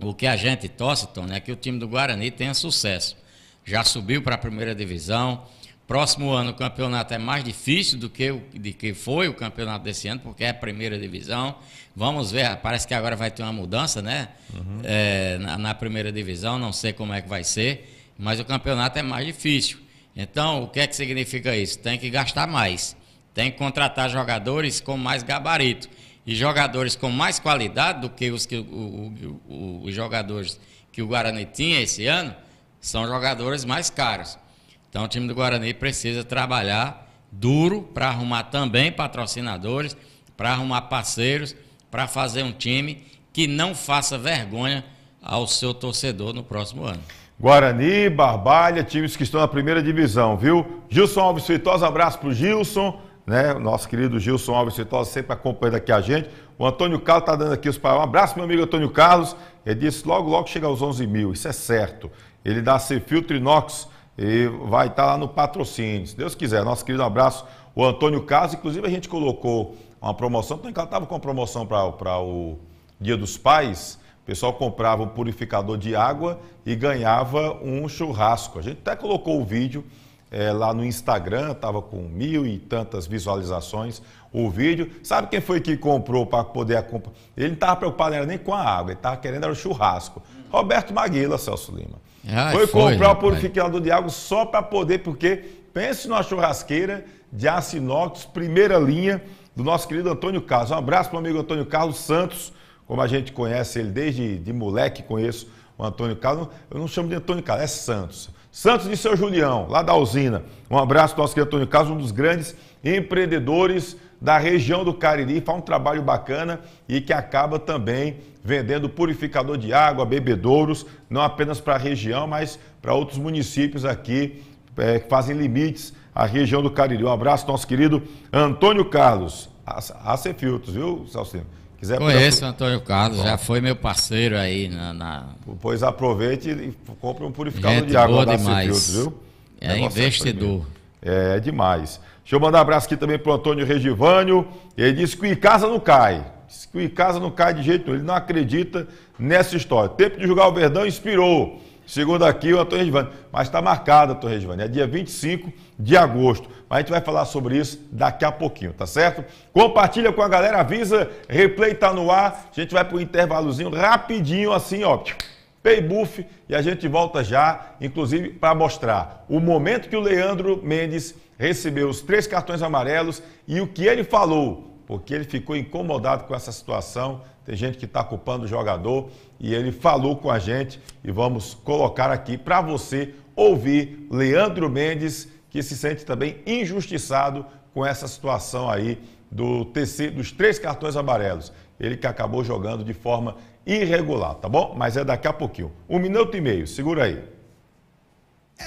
O que a gente torce, Tony, é que o time do Guarani tenha sucesso. Já subiu para a primeira divisão. Próximo ano o campeonato é mais difícil do que foi o campeonato desse ano, porque é a primeira divisão. Vamos ver, parece que agora vai ter uma mudança, né? Na primeira divisão, não sei como é que vai ser, mas o campeonato é mais difícil. Então, o que é que significa isso? Tem que gastar mais, tem que contratar jogadores com mais gabarito. E jogadores com mais qualidade do que os jogadores que o Guarani tinha esse ano, são jogadores mais caros. Então o time do Guarani precisa trabalhar duro para arrumar também patrocinadores, para arrumar parceiros, para fazer um time que não faça vergonha ao seu torcedor no próximo ano. Guarani, Barbalha, times que estão na primeira divisão, viu? Gilson Alves Feitosa, abraço pro Gilson, né? O nosso querido Gilson Alves Feitosa sempre acompanhando aqui a gente. O Antônio Carlos está dando aqui os parabéns. Um abraço, meu amigo Antônio Carlos. Ele disse logo chega aos 11 mil, isso é certo. Ele dá C-Filtro Inox e vai estar lá no patrocínio, se Deus quiser. Nosso querido abraço, o Antônio Carlos. Inclusive a gente colocou uma promoção, o estava com uma promoção para o Dia dos Pais. O pessoal comprava um purificador de água e ganhava um churrasco. A gente até colocou o vídeo lá no Instagram, estava com 1000 e tantas visualizações o vídeo. Sabe quem foi que comprou para poder acompanhar? Ele não estava preocupado, não era nem com a água, ele estava querendo era o churrasco. Roberto Maguila, Celso Lima. Foi comprar o purificador de água só para poder, porque pense numa churrasqueira de aço inox, primeira linha, do nosso querido Antônio Carlos. Um abraço para o amigo Antônio Carlos Santos, como a gente conhece ele desde de moleque, conheço o Antônio Carlos. Eu não chamo de Antônio Carlos, é Santos. Santos de Seu Julião, lá da usina. Um abraço para o nosso querido Antônio Carlos, um dos grandes empreendedores da região do Cariri, faz um trabalho bacana e que acaba também vendendo purificador de água, bebedouros, não apenas para a região, mas para outros municípios aqui que fazem limites à região do Cariri. Um abraço, nosso querido Antônio Carlos. AC Filtros, viu, Celcinho? Conheço o Antônio Carlos, já foi meu parceiro aí Pois aproveite e compre um purificador de água da AC Filtros, viu? É investidor. É demais. Deixa eu mandar um abraço aqui também para o Antônio Regivânio. Ele disse que o Icasa não cai. Diz que o Icasa não cai de jeito nenhum. Ele não acredita nessa história. Tempo de jogar o Verdão inspirou. Segundo aqui o Antônio Regivânio. Mas está marcado, Antônio Regivânio. É dia 25 de agosto. Mas a gente vai falar sobre isso daqui a pouquinho, tá certo? Compartilha com a galera, avisa. Replay tá no ar. A gente vai para um intervalozinho rapidinho assim, ó. Pay buff e a gente volta já, inclusive para mostrar o momento que o Leandro Mendes recebeu os 3 cartões amarelos e o que ele falou, porque ele ficou incomodado com essa situação. Tem gente que está culpando o jogador e ele falou com a gente e vamos colocar aqui para você ouvir Leandro Mendes, que se sente também injustiçado com essa situação aí dos 3 cartões amarelos. Ele que acabou jogando de forma irregular, tá bom? Mas é daqui a pouquinho. 1 minuto e meio, segura aí.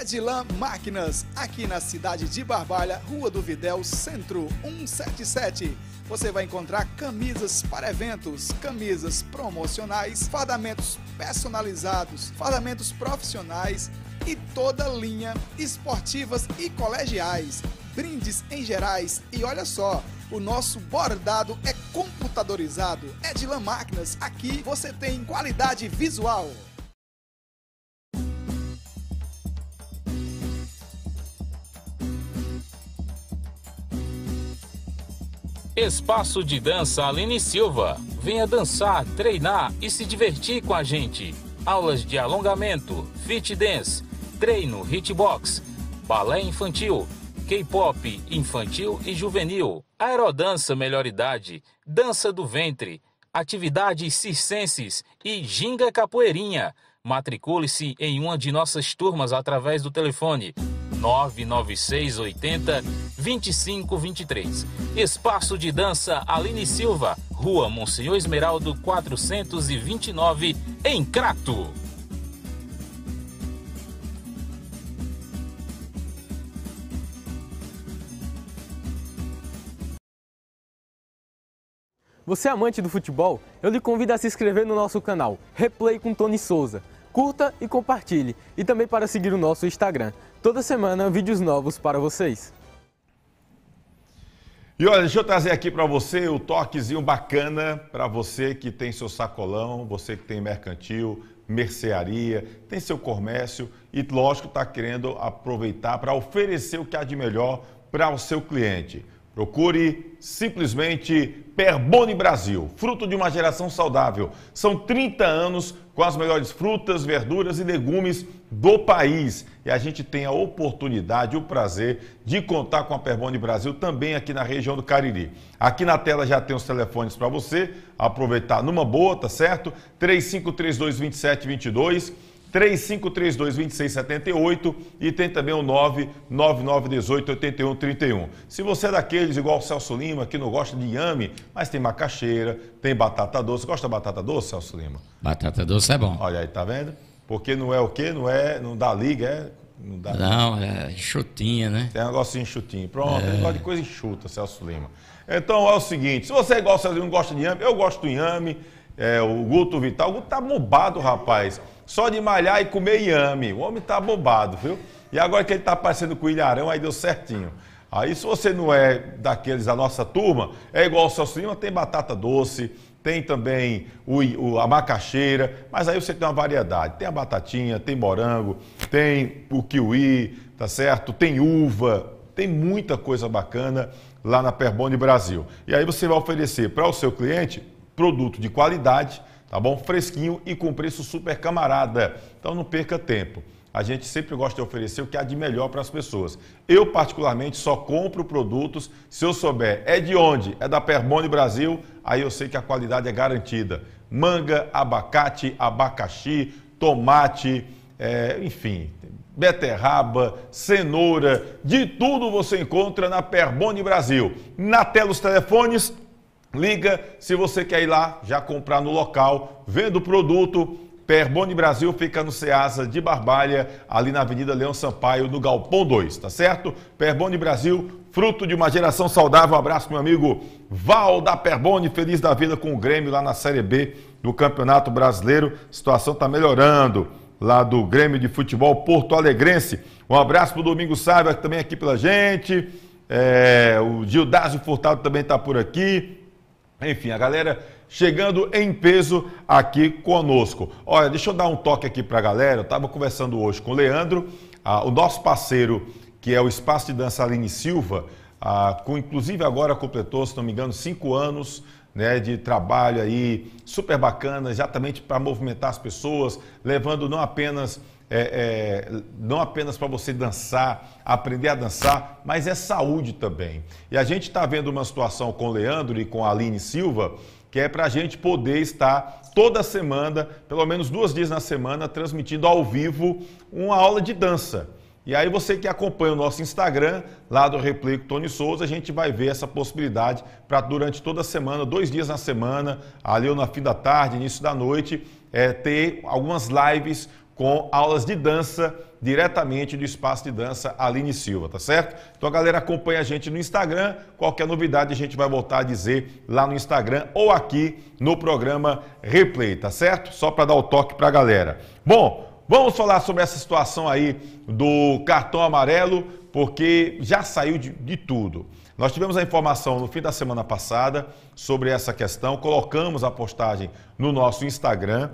Edilan Máquinas, aqui na cidade de Barbalha, Rua do Videl, Centro 177. Você vai encontrar camisas para eventos, camisas promocionais, fardamentos personalizados, fardamentos profissionais e toda linha esportivas e colegiais, brindes em gerais e olha só, o nosso bordado é computadorizado. Edilan Máquinas, aqui você tem qualidade visual. Espaço de Dança Aline Silva. Venha dançar, treinar e se divertir com a gente. Aulas de alongamento, fit dance, treino, hitbox, balé infantil, K-pop infantil e juvenil, aerodança melhor idade, dança do ventre, atividades circenses e ginga capoeirinha. Matricule-se em uma de nossas turmas através do telefone 996 80 2523. Espaço de Dança Aline Silva, Rua Monsenhor Esmeraldo 429, em Crato. Você é amante do futebol? Eu lhe convido a se inscrever no nosso canal Replay com Tony Souza. curta e compartilhe. E também para seguir o nosso Instagram. Toda semana, vídeos novos para vocês. E olha, deixa eu trazer aqui para você o toquezinho bacana para você que tem seu sacolão, você que tem mercantil, mercearia, tem seu comércio e, lógico, está querendo aproveitar para oferecer o que há de melhor para o seu cliente. Procure simplesmente Perboni Brasil, fruto de uma geração saudável. São 30 anos com as melhores frutas, verduras e legumes do país. E a gente tem a oportunidade, o prazer de contar com a Perboni Brasil também aqui na região do Cariri. Aqui na tela já tem os telefones para você aproveitar numa boa, tá certo? 3532-2722. 3532-2678 e tem também o 99918-8131. Se você é daqueles igual o Celso Lima, que não gosta de inhame, mas tem macaxeira, tem batata doce. Gosta de batata doce, Celso Lima? Batata doce é bom. Olha aí, tá vendo? Porque não é o quê? Não dá liga, Não dá. Não, é enxutinha, né? Tem um negocinho enxutinho. Pronto, ele gosta de coisa enxuta, Celso Lima. Então é o seguinte, se você é igual o Celso Lima, não gosta de inhame, eu gosto do inhame, o Guto Vital. O Guto tá bombado, rapaz. Só de malhar e comer inhame. O homem tá bombado, viu? E agora que ele tá aparecendo com o ilharão, aí deu certinho. Aí se você não é daqueles da nossa turma, é igual o Celso Lima, tem batata doce, tem também a macaxeira, mas aí você tem uma variedade. Tem a batatinha, tem morango, tem o kiwi, tá certo? Tem uva, tem muita coisa bacana lá na Perboni Brasil. E aí você vai oferecer para o seu cliente produto de qualidade, tá bom? Fresquinho e com preço super camarada. Então não perca tempo. A gente sempre gosta de oferecer o que há de melhor para as pessoas. Eu, particularmente, só compro produtos se eu souber é de onde, é da Perboni Brasil, aí eu sei que a qualidade é garantida. Manga, abacate, abacaxi, tomate, enfim, beterraba, cenoura, de tudo você encontra na Perboni Brasil. Na tela os telefones, liga se você quer ir lá, já comprar no local, vendo o produto. Perboni Brasil fica no Ceasa de Barbalha, ali na Avenida Leão Sampaio, no Galpão 2, tá certo? Perboni Brasil, fruto de uma geração saudável. Um abraço, meu amigo Val da Perboni, feliz da vida com o Grêmio lá na Série B do Campeonato Brasileiro. A situação está melhorando lá do Grêmio de Futebol Porto Alegrense. Um abraço para o Domingos Sávio, também aqui pela gente. O Gildásio Furtado também está por aqui. Enfim, a galera chegando em peso aqui conosco. Olha, deixa eu dar um toque aqui para a galera. Eu estava conversando hoje com o Leandro, o nosso parceiro, que é o Espaço de Dança Aline Silva, inclusive agora completou, se não me engano, 5 anos, né, de trabalho aí, super bacana, exatamente para movimentar as pessoas, levando não apenas para você dançar, aprender a dançar, mas é saúde também. E a gente está vendo uma situação com o Leandro e com a Aline Silva, que é para a gente poder estar toda semana, pelo menos 2 dias na semana, transmitindo ao vivo uma aula de dança. E aí você que acompanha o nosso Instagram, lá do Replay com Tony Souza, a gente vai ver essa possibilidade para durante toda a semana, 2 dias na semana, ali ou no fim da tarde, início da noite, ter algumas lives com aulas de dança diretamente do Espaço de Dança Aline Silva, tá certo? Então a galera acompanha a gente no Instagram, qualquer novidade a gente vai voltar a dizer lá no Instagram ou aqui no programa Replay, tá certo? Só para dar o toque para a galera. Bom, vamos falar sobre essa situação aí do cartão amarelo, porque já saiu de tudo. Nós tivemos a informação no fim da semana passada sobre essa questão, colocamos a postagem no nosso Instagram,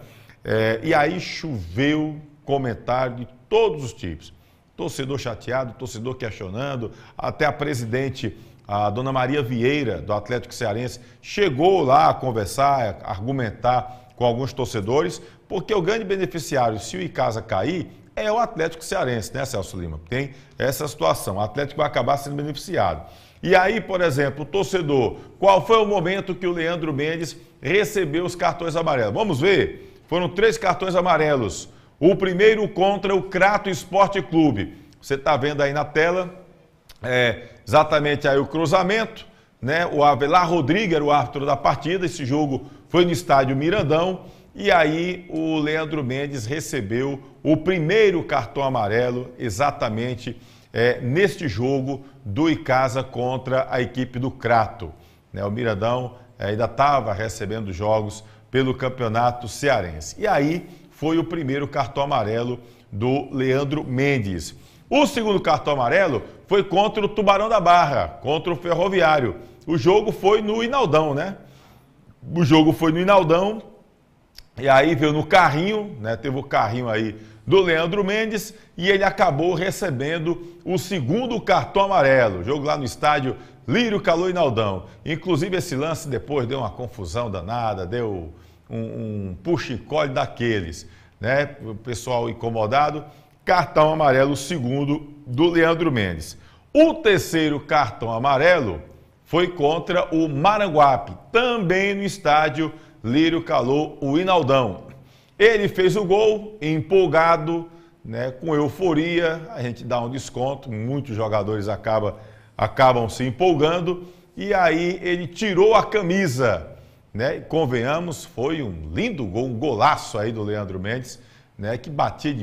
e aí choveu comentário de todos os tipos. Torcedor chateado, torcedor questionando, até a presidente, a dona Maria Vieira, do Atlético Cearense, chegou lá a conversar, a argumentar com alguns torcedores, porque o grande beneficiário, se o Icasa cair, é o Atlético Cearense, né, Celso Lima? Tem essa situação, o Atlético vai acabar sendo beneficiado. E aí, por exemplo, o torcedor, qual foi o momento que o Leandro Mendes recebeu os cartões amarelos? Vamos ver. Foram 3 cartões amarelos. O primeiro contra o Crato Esporte Clube. Você está vendo aí na tela, exatamente aí o cruzamento, né? O Avelar Rodrigues era o árbitro da partida. Esse jogo foi no estádio Mirandão. E aí o Leandro Mendes recebeu o primeiro cartão amarelo exatamente neste jogo do Icasa contra a equipe do Crato. O Mirandão ainda estava recebendo jogos pelo Campeonato Cearense. E aí foi o primeiro cartão amarelo do Leandro Mendes. O segundo cartão amarelo foi contra o Tubarão da Barra, contra o Ferroviário. O jogo foi no Inaldão, né? O jogo foi no Inaldão, e aí veio no carrinho, né? Teve o carrinho aí do Leandro Mendes, e ele acabou recebendo o segundo cartão amarelo. Jogo lá no estádio Lírio Calô Inaldão. Inclusive esse lance depois deu uma confusão danada, deu um puxa-encolhe daqueles, né? O pessoal incomodado. Cartão amarelo segundo do Leandro Mendes. O terceiro cartão amarelo foi contra o Maranguape, também no estádio Lírio Calô, o Inaldão. Ele fez o gol empolgado, né, com euforia, a gente dá um desconto, muitos jogadores acabam se empolgando, e aí ele tirou a camisa, né? Convenhamos, foi um lindo gol, um golaço aí do Leandro Mendes, né, que batia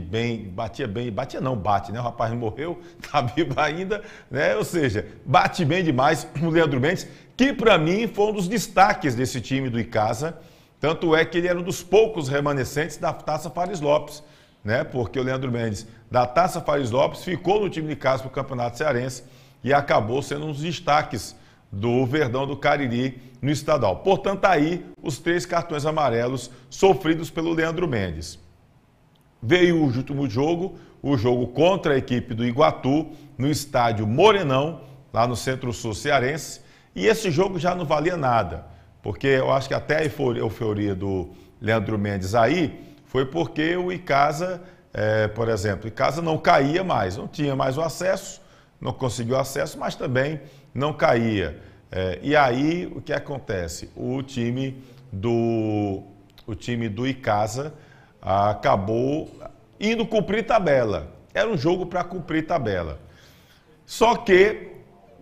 não, bate, né, o rapaz morreu, tá vivo ainda, né, ou seja, bate bem demais o Leandro Mendes, que para mim foi um dos destaques desse time do Icasa, tanto é que ele era um dos poucos remanescentes da Taça Fares Lopes, né, porque o Leandro Mendes, da Taça Fares Lopes, ficou no time de Icasa para o Campeonato Cearense e acabou sendo um dos destaques do Verdão do Cariri no estadual. Portanto, aí os 3 cartões amarelos sofridos pelo Leandro Mendes. Veio o último jogo, o jogo contra a equipe do Iguatu, no estádio Morenão, lá no Centro-Sul cearense, e esse jogo já não valia nada, porque eu acho que até a euforia do Leandro Mendes aí foi porque o Icasa, por exemplo, o Icasa não caía mais, não tinha mais o acesso, não conseguiu acesso, mas também não caía. E aí o que acontece? O time do Icasa acabou indo cumprir tabela. Era um jogo para cumprir tabela. Só que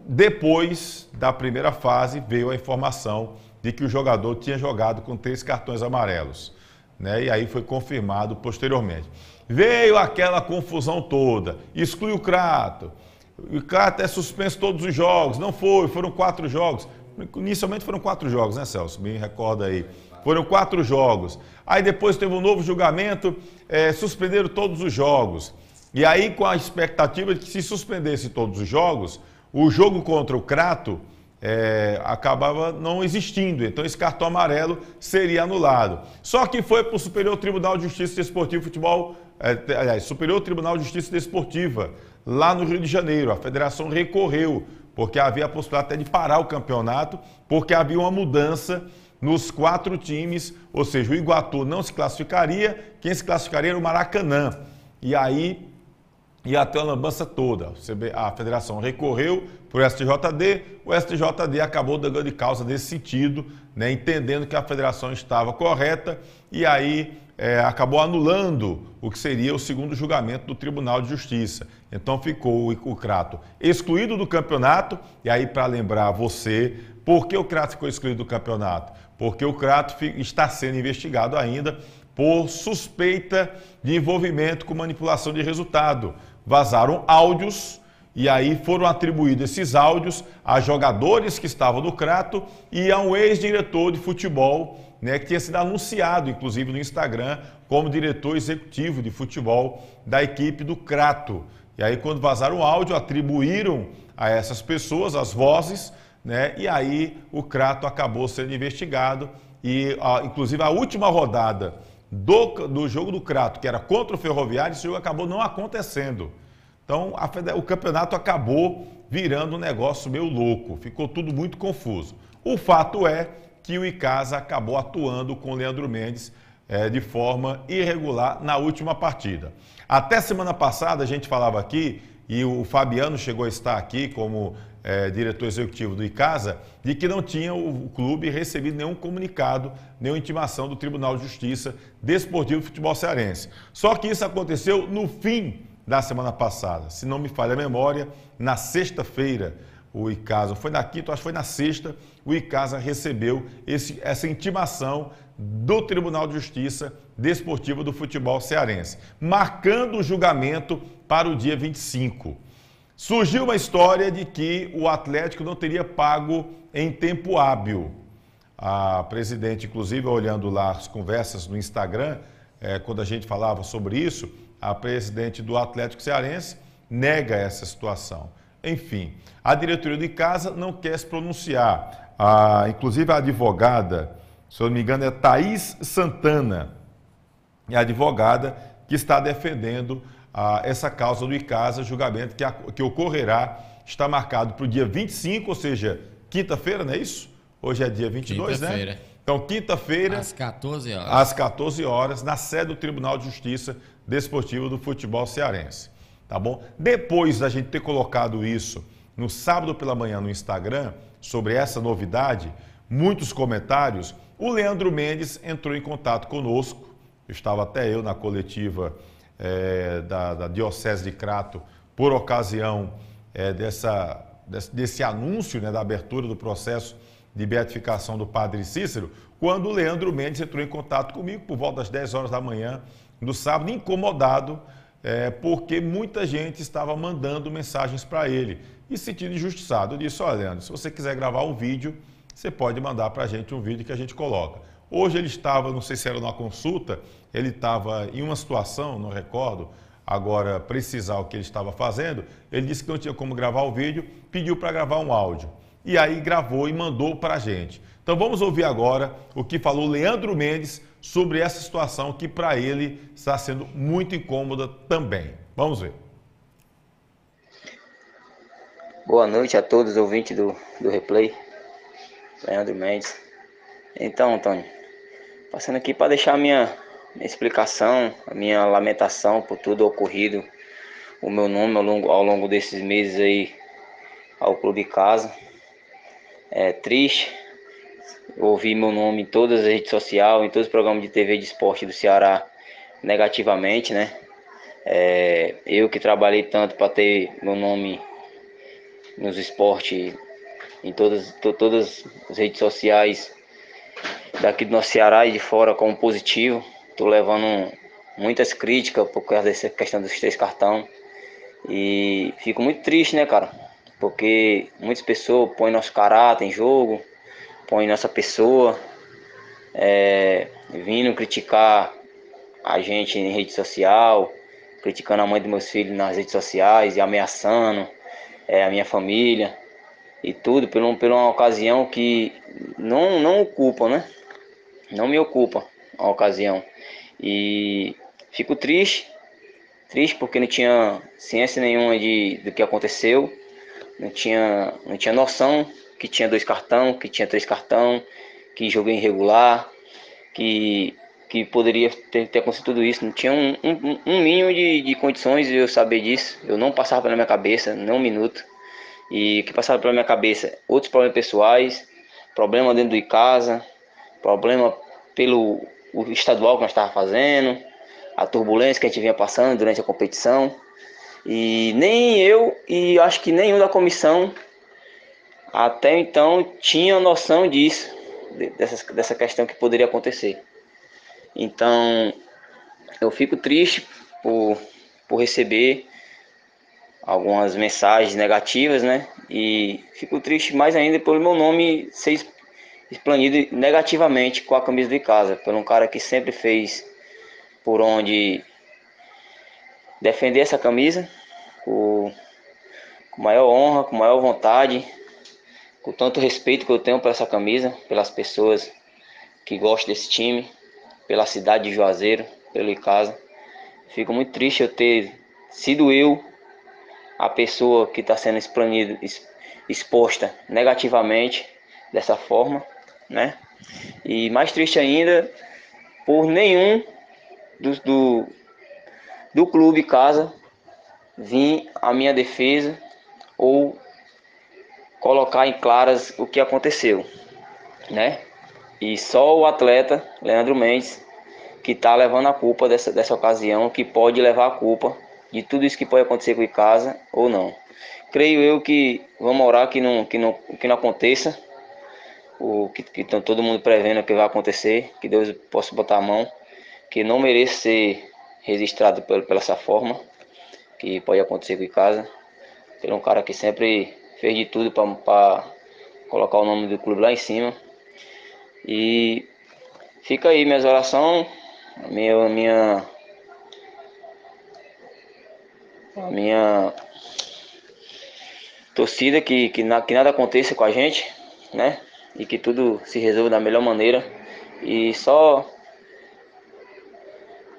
depois da primeira fase veio a informação de que o jogador tinha jogado com 3 cartões amarelos, né? E aí foi confirmado posteriormente. Veio aquela confusão toda, exclui o Crato. O Crato é suspenso todos os jogos. Não foi, foram 4 jogos. Inicialmente foram 4 jogos, né, Celso? Me recorda aí. Foram 4 jogos. Aí depois teve um novo julgamento, suspenderam todos os jogos. E aí com a expectativa de que se suspendesse todos os jogos, o jogo contra o Crato acabava não existindo. Então esse cartão amarelo seria anulado. Só que foi para o Superior Tribunal de Justiça Desportiva e Futebol, Superior Tribunal de Justiça Desportiva, lá no Rio de Janeiro. A federação recorreu, porque havia a possibilidade até de parar o campeonato, porque havia uma mudança nos 4 times, ou seja, o Iguatu não se classificaria, quem se classificaria era o Maracanã. E aí ia até a lambança toda. A federação recorreu para o STJD, o STJD acabou dando de causa nesse sentido, né, entendendo que a federação estava correta, e aí acabou anulando o que seria o segundo julgamento do Tribunal de Justiça. Então ficou o Crato excluído do campeonato, e aí para lembrar você, por que o Crato ficou excluído do campeonato? Porque o Crato está sendo investigado ainda por suspeita de envolvimento com manipulação de resultado. Vazaram áudios e aí foram atribuídos esses áudios a jogadores que estavam no Crato e a um ex-diretor de futebol, né, que tinha sido anunciado, inclusive, no Instagram, como diretor executivo de futebol da equipe do Crato. E aí, quando vazaram o áudio, atribuíram a essas pessoas as vozes, né, e aí o Crato acabou sendo investigado e, inclusive, a última rodada do jogo do Crato, que era contra o Ferroviário, esse jogo acabou não acontecendo. Então, o campeonato acabou virando um negócio meio louco, ficou tudo muito confuso. O fato é que o Icasa acabou atuando com o Leandro Mendes de forma irregular na última partida. Até semana passada a gente falava aqui, e o Fabiano chegou a estar aqui como diretor executivo do Icasa, de que não tinha o clube recebido nenhum comunicado, nenhuma intimação do Tribunal de Justiça Desportivo do Futebol Cearense. Só que isso aconteceu no fim da semana passada. Se não me falha a memória, na sexta-feira, o Icasa, foi na quinta, acho que foi na sexta, o Icasa recebeu essa intimação do Tribunal de Justiça Desportiva do Futebol Cearense, marcando o julgamento para o dia 25. Surgiu uma história de que o Atlético não teria pago em tempo hábil. A presidente, inclusive, olhando lá as conversas no Instagram, quando a gente falava sobre isso, a presidente do Atlético Cearense nega essa situação. Enfim, a diretoria do Icasa não quer se pronunciar. Inclusive a advogada, se eu não me engano, é Thaís Santana, é a advogada que está defendendo essa causa do Icasa, julgamento que ocorrerá, está marcado para o dia 25, ou seja, quinta-feira, não é isso? Hoje é dia 22, né? Então, quinta-feira, às 14 horas. Às 14 horas, na sede do Tribunal de Justiça Desportiva do Futebol Cearense. Tá bom? Depois da gente ter colocado isso no sábado pela manhã no Instagram, sobre essa novidade, muitos comentários, o Leandro Mendes entrou em contato conosco. Estava até eu na coletiva da Diocese de Crato, por ocasião desse anúncio, né, da abertura do processo de beatificação do Padre Cícero, quando o Leandro Mendes entrou em contato comigo por volta das 10 horas da manhã do sábado, incomodado, porque muita gente estava mandando mensagens para ele e se sentindo injustiçado. Eu disse: olha, Leandro, se você quiser gravar um vídeo, você pode mandar para a gente um vídeo que a gente coloca. Hoje ele estava, não sei se era numa consulta, ele estava em uma situação, não recordo agora precisar o que ele estava fazendo, ele disse que não tinha como gravar o vídeo, pediu para gravar um áudio. E aí gravou e mandou para a gente. Então vamos ouvir agora o que falou Leandro Mendes sobre essa situação que para ele está sendo muito incômoda também. Vamos ver. Boa noite a todos os ouvintes do Replay, Leandro Mendes. Então, Antônio, passando aqui para deixar a minha explicação, a minha lamentação por tudo ocorrido, o meu nome ao longo desses meses aí ao Clube Icasa. É triste ouvir meu nome em todas as redes sociais, em todos os programas de TV de esporte do Ceará negativamente, né? Eu que trabalhei tanto para ter meu nome nos esportes, em todas as redes sociais daqui do nosso Ceará e de fora como positivo. Estou levando muitas críticas por causa dessa questão dos 3 cartões. E fico muito triste, né, cara? Porque muitas pessoas põem nosso caráter em jogo, põem nossa pessoa, vindo criticar a gente em rede social, criticando a mãe dos meus filhos nas redes sociais e ameaçando a minha família e tudo por uma ocasião que não ocupa, né? Não me ocupa a ocasião. E fico triste porque não tinha ciência nenhuma do que aconteceu, não tinha noção que tinha 2 cartões, que tinha 3 cartões, que joguei irregular, que poderia ter acontecido tudo isso. Não tinha um mínimo de condições de eu saber disso. Eu não passava pela minha cabeça, nem um minuto. E o que passava pela minha cabeça, outros problemas pessoais, problema dentro do Icasa, problema pelo estadual que nós estávamos fazendo, a turbulência que a gente vinha passando durante a competição. E nem eu, e acho que nenhum da comissão até então tinha noção disso, dessa questão que poderia acontecer. Então eu fico triste por receber algumas mensagens negativas, né? E fico triste mais ainda por meu nome ser explanido negativamente com a camisa do Icasa, por um cara que sempre fez por onde defender essa camisa com maior honra, com maior vontade, com tanto respeito que eu tenho por essa camisa, pelas pessoas que gostam desse time, pela cidade de Juazeiro, pelo Icasa. Fico muito triste eu ter sido eu a pessoa que está sendo exposta negativamente dessa forma, né? E mais triste ainda por nenhum do clube Icasa vir à minha defesa ou colocar em claras o que aconteceu, né? E só o atleta Leandro Mendes que está levando a culpa dessa ocasião, que pode levar a culpa de tudo isso que pode acontecer com o Icasa ou não. Creio eu que vamos orar que não aconteça o que está todo mundo prevendo que vai acontecer, que Deus possa botar a mão, que não mereça ser registrado pela essa forma que pode acontecer com o Icasa. Ele é um cara que sempre fez de tudo para colocar o nome do clube lá em cima. E fica aí minhas orações, A minha torcida que nada aconteça com a gente, né? E que tudo se resolva da melhor maneira. E só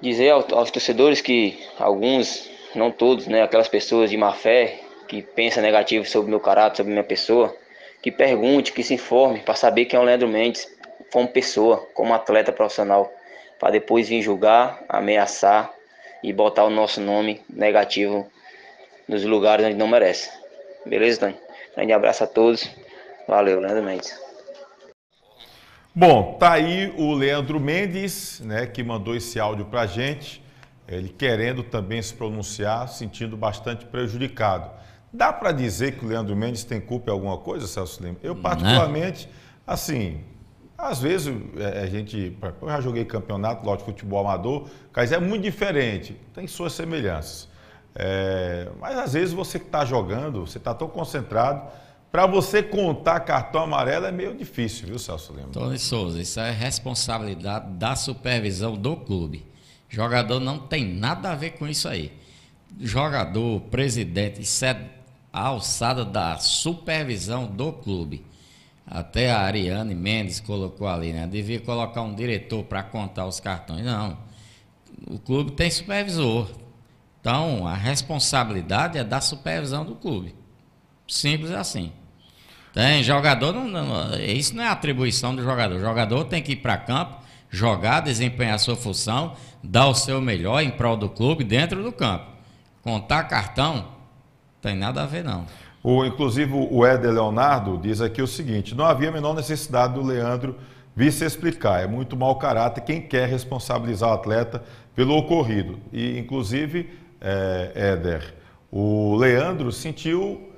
dizer aos torcedores que alguns, não todos, né? Aquelas pessoas de má fé que pensam negativo sobre o meu caráter, sobre a minha pessoa, que pergunte, que se informe para saber quem é o Leandro Mendes como pessoa, como atleta profissional, para depois vir julgar, ameaçar e botar o nosso nome negativo nos lugares onde não merece. Beleza, Tony? Grande abraço a todos. Valeu, Leandro Mendes. Bom, tá aí o Leandro Mendes, né, que mandou esse áudio pra gente, ele querendo também se pronunciar, sentindo bastante prejudicado. Dá para dizer que o Leandro Mendes tem culpa em alguma coisa, Celso Lima? Eu particularmente, assim, às vezes eu já joguei campeonato lá de futebol amador, mas é muito diferente, tem suas semelhanças. Mas às vezes você que está jogando, você está tão concentrado, para você contar cartão amarelo é meio difícil, viu, Celso Lima? Tony Souza, isso é responsabilidade da supervisão do clube. Jogador não tem nada a ver com isso aí. Jogador, presidente, isso é a alçada da supervisão do clube. Até a Ariane Mendes colocou ali, né? Devia colocar um diretor para contar os cartões. Não. O clube tem supervisor. Então, a responsabilidade é da supervisão do clube. Simples assim. Tem jogador, isso não é atribuição do jogador. O jogador tem que ir para campo, jogar, desempenhar a sua função, dar o seu melhor em prol do clube dentro do campo. Contar cartão, tem nada a ver não. Inclusive o Éder Leonardo diz aqui o seguinte: não havia a menor necessidade do Leandro vir se explicar. É muito mau caráter quem quer responsabilizar o atleta pelo ocorrido. E inclusive, Éder, o Leandro sentiu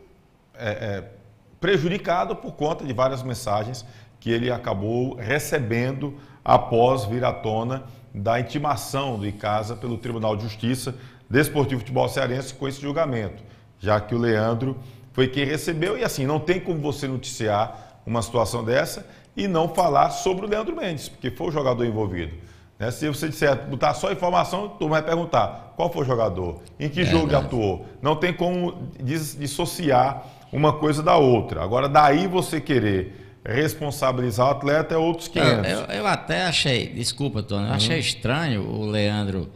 prejudicado por conta de várias mensagens que ele acabou recebendo após vir à tona da intimação do Icasa pelo Tribunal de Justiça Desportivo Futebol Cearense com esse julgamento, já que o Leandro foi quem recebeu e assim, não tem como você noticiar uma situação dessa e não falar sobre o Leandro Mendes, porque foi o jogador envolvido. Né? Se você disser, botar só informação, tu vai perguntar qual foi o jogador, em que jogo ele atuou. Não tem como dissociar uma coisa da outra. Agora, daí você querer responsabilizar o atleta é outros 500. Eu até achei, desculpa, Tony, eu achei estranho o Leandro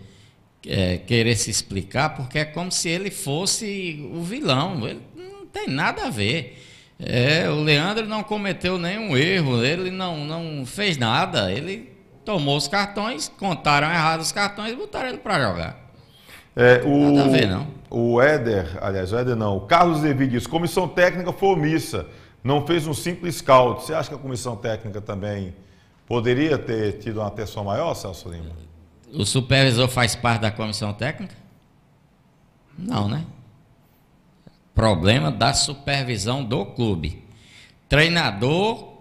querer se explicar, porque é como se ele fosse o vilão. Ele não tem nada a ver. O Leandro não cometeu nenhum erro, ele não fez nada. Ele tomou os cartões, contaram errado os cartões e botaram ele para jogar. Nada a ver, não. O Carlos Levi diz: comissão técnica foi omissa, não fez um simples scout. Você acha que a comissão técnica também poderia ter tido uma atenção maior, Celso Lima? O supervisor faz parte da comissão técnica? Não, né? Problema da supervisão do clube. Treinador,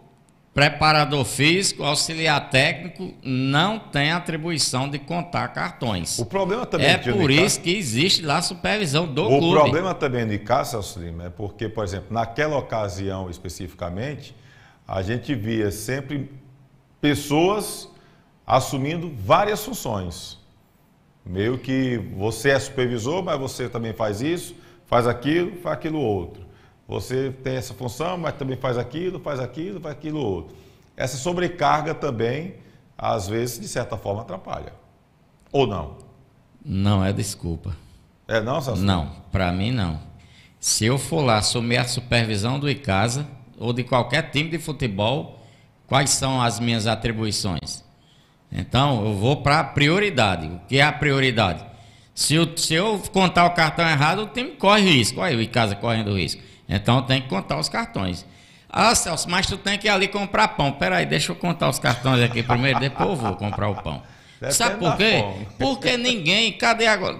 preparador físico, auxiliar técnico não tem atribuição de contar cartões. O problema também é por isso que existe lá a supervisão do clube. O problema também do Icasa, Celso Lima, é porque, por exemplo, naquela ocasião especificamente, a gente via sempre pessoas assumindo várias funções. Meio que você é supervisor, mas você também faz isso, faz aquilo outro. Você tem essa função, mas também faz aquilo outro. Essa sobrecarga também, às vezes, de certa forma, atrapalha. Ou não? Não é desculpa. Não, Celso? Não, para mim não. Se eu for lá assumir a supervisão do Icasa ou de qualquer time de futebol, quais são as minhas atribuições? Então, eu vou para a prioridade. O que é a prioridade? Se eu contar o cartão errado, o time corre risco. Olha o Icasa correndo risco. Então, tem que contar os cartões. Ah, Celso, mas tu tem que ir ali comprar pão. Peraí, deixa eu contar os cartões aqui primeiro, depois eu vou comprar o pão. Sabe por quê? Porque ninguém, cadê agora?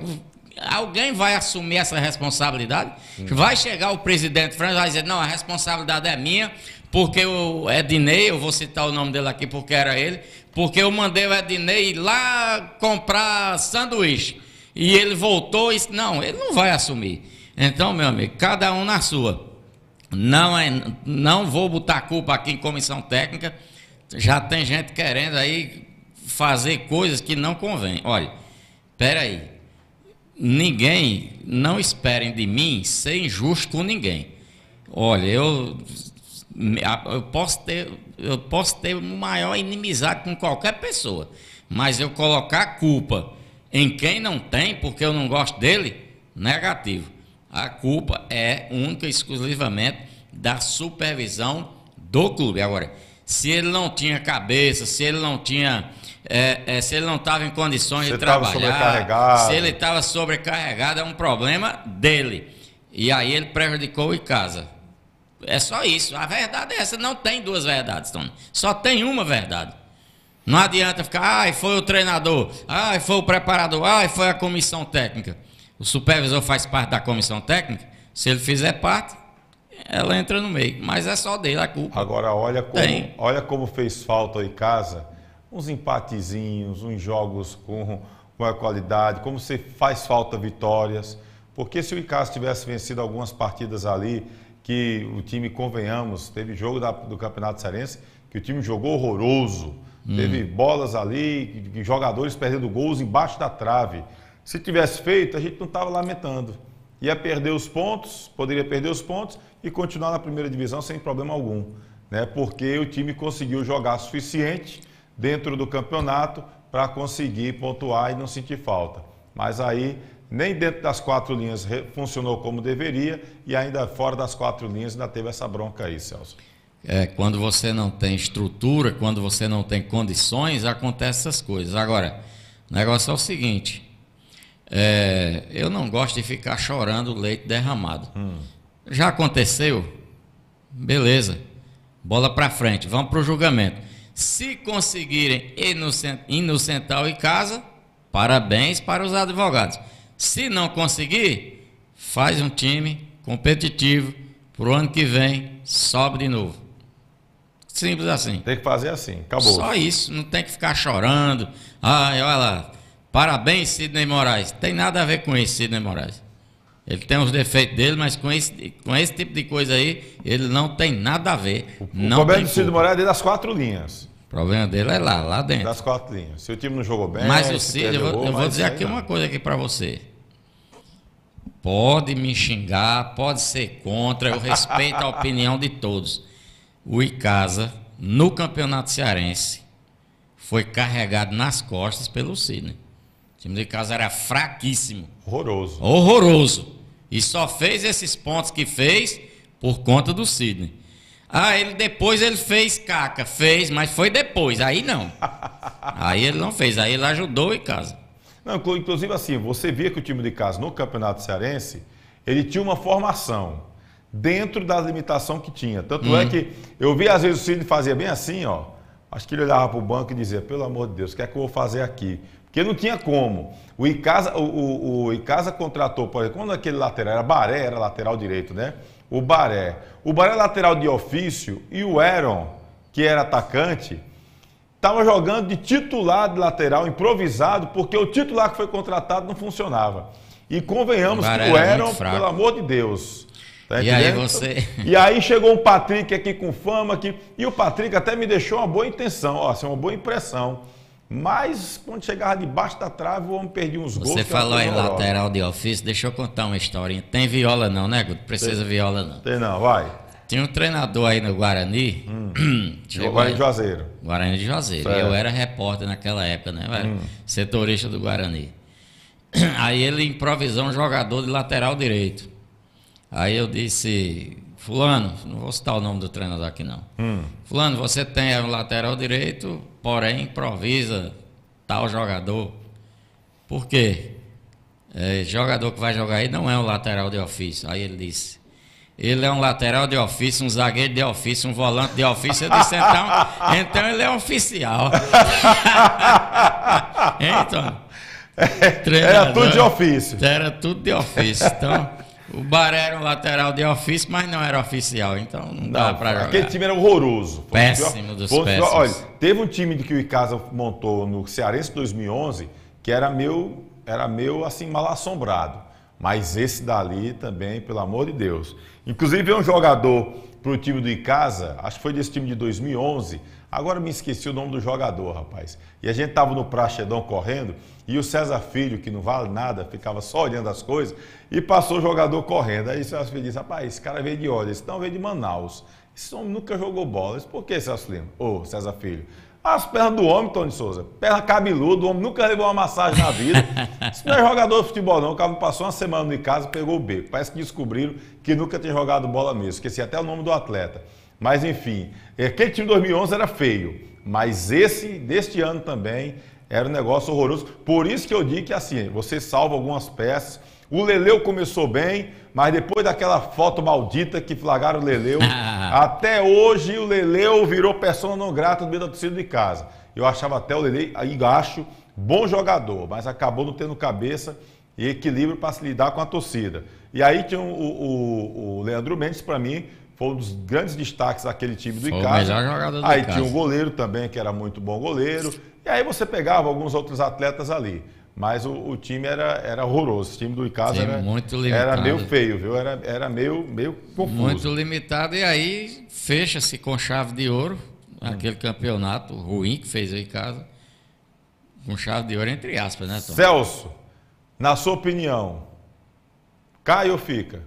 Alguém vai assumir essa responsabilidade? Vai chegar o presidente França e vai dizer, não, a responsabilidade é minha, porque o Ednei, eu vou citar o nome dele aqui porque era ele, porque eu mandei o Ednei ir lá comprar sanduíche. E ele voltou e disse, não, ele não vai assumir. Então, meu amigo, cada um na sua. Não vou botar culpa aqui em comissão técnica. Já tem gente querendo aí fazer coisas que não convém. Olha, peraí, ninguém, não esperem de mim ser injusto com ninguém. Olha, eu posso ter maior inimizade com qualquer pessoa, mas eu colocar a culpa em quem não tem, porque eu não gosto dele, negativo. A culpa é única e exclusivamente da supervisão do clube. Agora, se ele não tinha cabeça, se ele não tinha, se ele não estava em condições de trabalhar, se ele estava sobrecarregado, é um problema dele. E aí ele prejudicou o Icasa. É só isso. A verdade é essa. Não tem duas verdades, Tony. Só tem uma verdade. Não adianta ficar, ai, foi o treinador, ai, foi o preparador, ai, foi a comissão técnica. O supervisor faz parte da comissão técnica. Se ele fizer parte, ela entra no meio. Mas é só dele a culpa. Agora, olha como fez falta em casa. Uns empatezinhos, uns jogos com a qualidade. Como você faz falta vitórias. Porque se o Icasa tivesse vencido algumas partidas ali, que o time, convenhamos, teve jogo do Campeonato Cearense, que o time jogou horroroso. Teve bolas ali, jogadores perdendo gols embaixo da trave. Se tivesse feito, a gente não estava lamentando. Ia perder os pontos, poderia perder os pontos e continuar na primeira divisão sem problema algum, né? Porque o time conseguiu jogar suficiente dentro do campeonato para conseguir pontuar e não sentir falta. Mas aí, nem dentro das 4 linhas funcionou como deveria e ainda fora das 4 linhas ainda teve essa bronca aí, Celso. Quando você não tem estrutura, quando você não tem condições, acontecem essas coisas. Agora, o negócio é o seguinte, eu não gosto de ficar chorando leite derramado. Já aconteceu? Beleza, bola para frente, vamos para o julgamento. Se conseguirem inocentar o Icasa, parabéns para os advogados. Se não conseguir, faz um time competitivo, para o ano que vem, sobe de novo. Simples assim. Tem que fazer assim, acabou. Só isso, não tem que ficar chorando. Ai, olha lá, parabéns, Sidney Moraes. Tem nada a ver com isso, Sidney Moraes. Ele tem os defeitos dele, mas com esse tipo de coisa aí, ele não tem nada a ver. O problema do Sidney Moraes é dele das 4 linhas. O problema dele é lá dentro. Das 4 linhas. Se o time não jogou bem... Mas o Sidney, eu vou dizer aqui uma coisa aqui para você. Pode me xingar, pode ser contra, eu respeito a opinião de todos. O Icasa, no Campeonato Cearense, foi carregado nas costas pelo Sidney. O time do Icasa era fraquíssimo. Horroroso. Horroroso. E só fez esses pontos que fez por conta do Sidney. Depois ele fez caca. Fez, mas foi depois. Aí não. Aí ele não fez. Aí ele ajudou o Icasa. Não, inclusive assim, você via que o time do Icasa no Campeonato Cearense, ele tinha uma formação dentro da limitação que tinha. Tanto é que eu vi às vezes o Sidney fazia bem assim, ó. Acho que ele olhava para o banco e dizia, pelo amor de Deus, o que é que eu vou fazer aqui? Porque não tinha como. O Icasa contratou, por exemplo, quando aquele lateral, Baré era lateral direito, né? O Baré é lateral de ofício e o Aaron, que era atacante, estava jogando de titular de lateral, improvisado, porque o titular que foi contratado não funcionava. E convenhamos que o Aaron, pelo amor de Deus... Tá e aí chegou um Patrick aqui com fama aqui, e o Patrick até me deixou uma boa intenção, ó, assim, uma boa impressão. Mas quando chegava debaixo da trave, o homem perdia uns gols. Você falou em lateral de ofício, deixa eu contar uma historinha. Tem viola não, né, Guto? Precisa viola não. Tem não, vai. Tinha um treinador aí no Guarani. Guarani de Juazeiro. Guarani de Juazeiro. Eu era repórter naquela época, né? Eu era setorista do Guarani. Aí ele improvisou um jogador de lateral direito. Aí eu disse, fulano, não vou citar o nome do treinador aqui não. Fulano, você tem um lateral direito, porém improvisa tal jogador. Por quê? Jogador que vai jogar aí não é um lateral de ofício. Aí ele disse, ele é um lateral de ofício, um zagueiro de ofício, um volante de ofício. Eu disse, então ele é oficial. Então, era tudo de ofício. Era tudo de ofício, então... O Baré era um lateral de ofício, mas não era oficial, então não dava para jogar. Aquele time era horroroso. Péssimo dos péssimos. Olha, teve um time que o Icasa montou no Cearense 2011, que era meio assim, mal assombrado. Mas esse dali também, pelo amor de Deus. Inclusive, é um jogador pro time do Icasa, acho que foi desse time de 2011, agora me esqueci o nome do jogador, rapaz. E a gente tava no Praxedão correndo, e o César Filho, que não vale nada, ficava só olhando as coisas, e passou o jogador correndo. Aí o César Filho disse, rapaz, esse cara veio de onde? Esse não veio de Manaus. Esse homem nunca jogou bola. Eu disse, por que, Celso Lima? Ô, César Filho. As pernas do homem, Tony Souza. Perna cabeludo, o homem nunca levou uma massagem na vida. Isso não é jogador de futebol, não. O cara passou uma semana no Icasa e pegou o beco. Parece que descobriram que nunca tinha jogado bola mesmo. Esqueci até o nome do atleta. Mas, enfim, aquele time de 2011 era feio. Mas esse, deste ano também, era um negócio horroroso. Por isso que eu digo que, assim, você salva algumas peças. O Leleu começou bem, mas depois daquela foto maldita que flagraram o Leleu, até hoje o Leleu virou persona não grata do meio da torcida de casa. Eu achava até o Leleu, aí acho, bom jogador, mas acabou não tendo cabeça e equilíbrio para se lidar com a torcida. E aí tinha o Leandro Mendes, para mim, foi um dos grandes destaques daquele time do Icasa. O melhor jogador do Aí Icasa. tinha um goleiro também, que era muito bom goleiro. E aí você pegava alguns outros atletas ali. Mas o time era horroroso. O time do Icasa era meio feio, viu? Era meio confuso. Muito limitado. E aí fecha-se com chave de ouro aquele campeonato ruim que fez o Icasa. Com chave de ouro, entre aspas, né, Tom? Celso, na sua opinião, cai ou fica?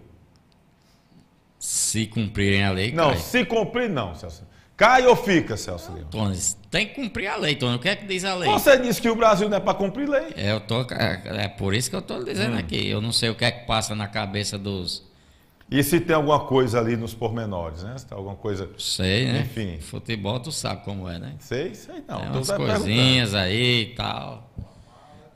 Se cumprirem a lei, Não, cai. se cumprir, não, Celso. Cai ou fica, Celso Lima? Tony, tem que cumprir a lei, Tony. O que é que diz a lei? Você disse que o Brasil não é para cumprir lei. É por isso que eu estou dizendo aqui. Eu não sei o que é que passa na cabeça dos... E se tem alguma coisa ali nos pormenores, né? Se tem alguma coisa... Sei, né? Enfim. Futebol tu sabe como é, né? Sei não. Tem Tô umas perguntando. coisinhas aí e tal.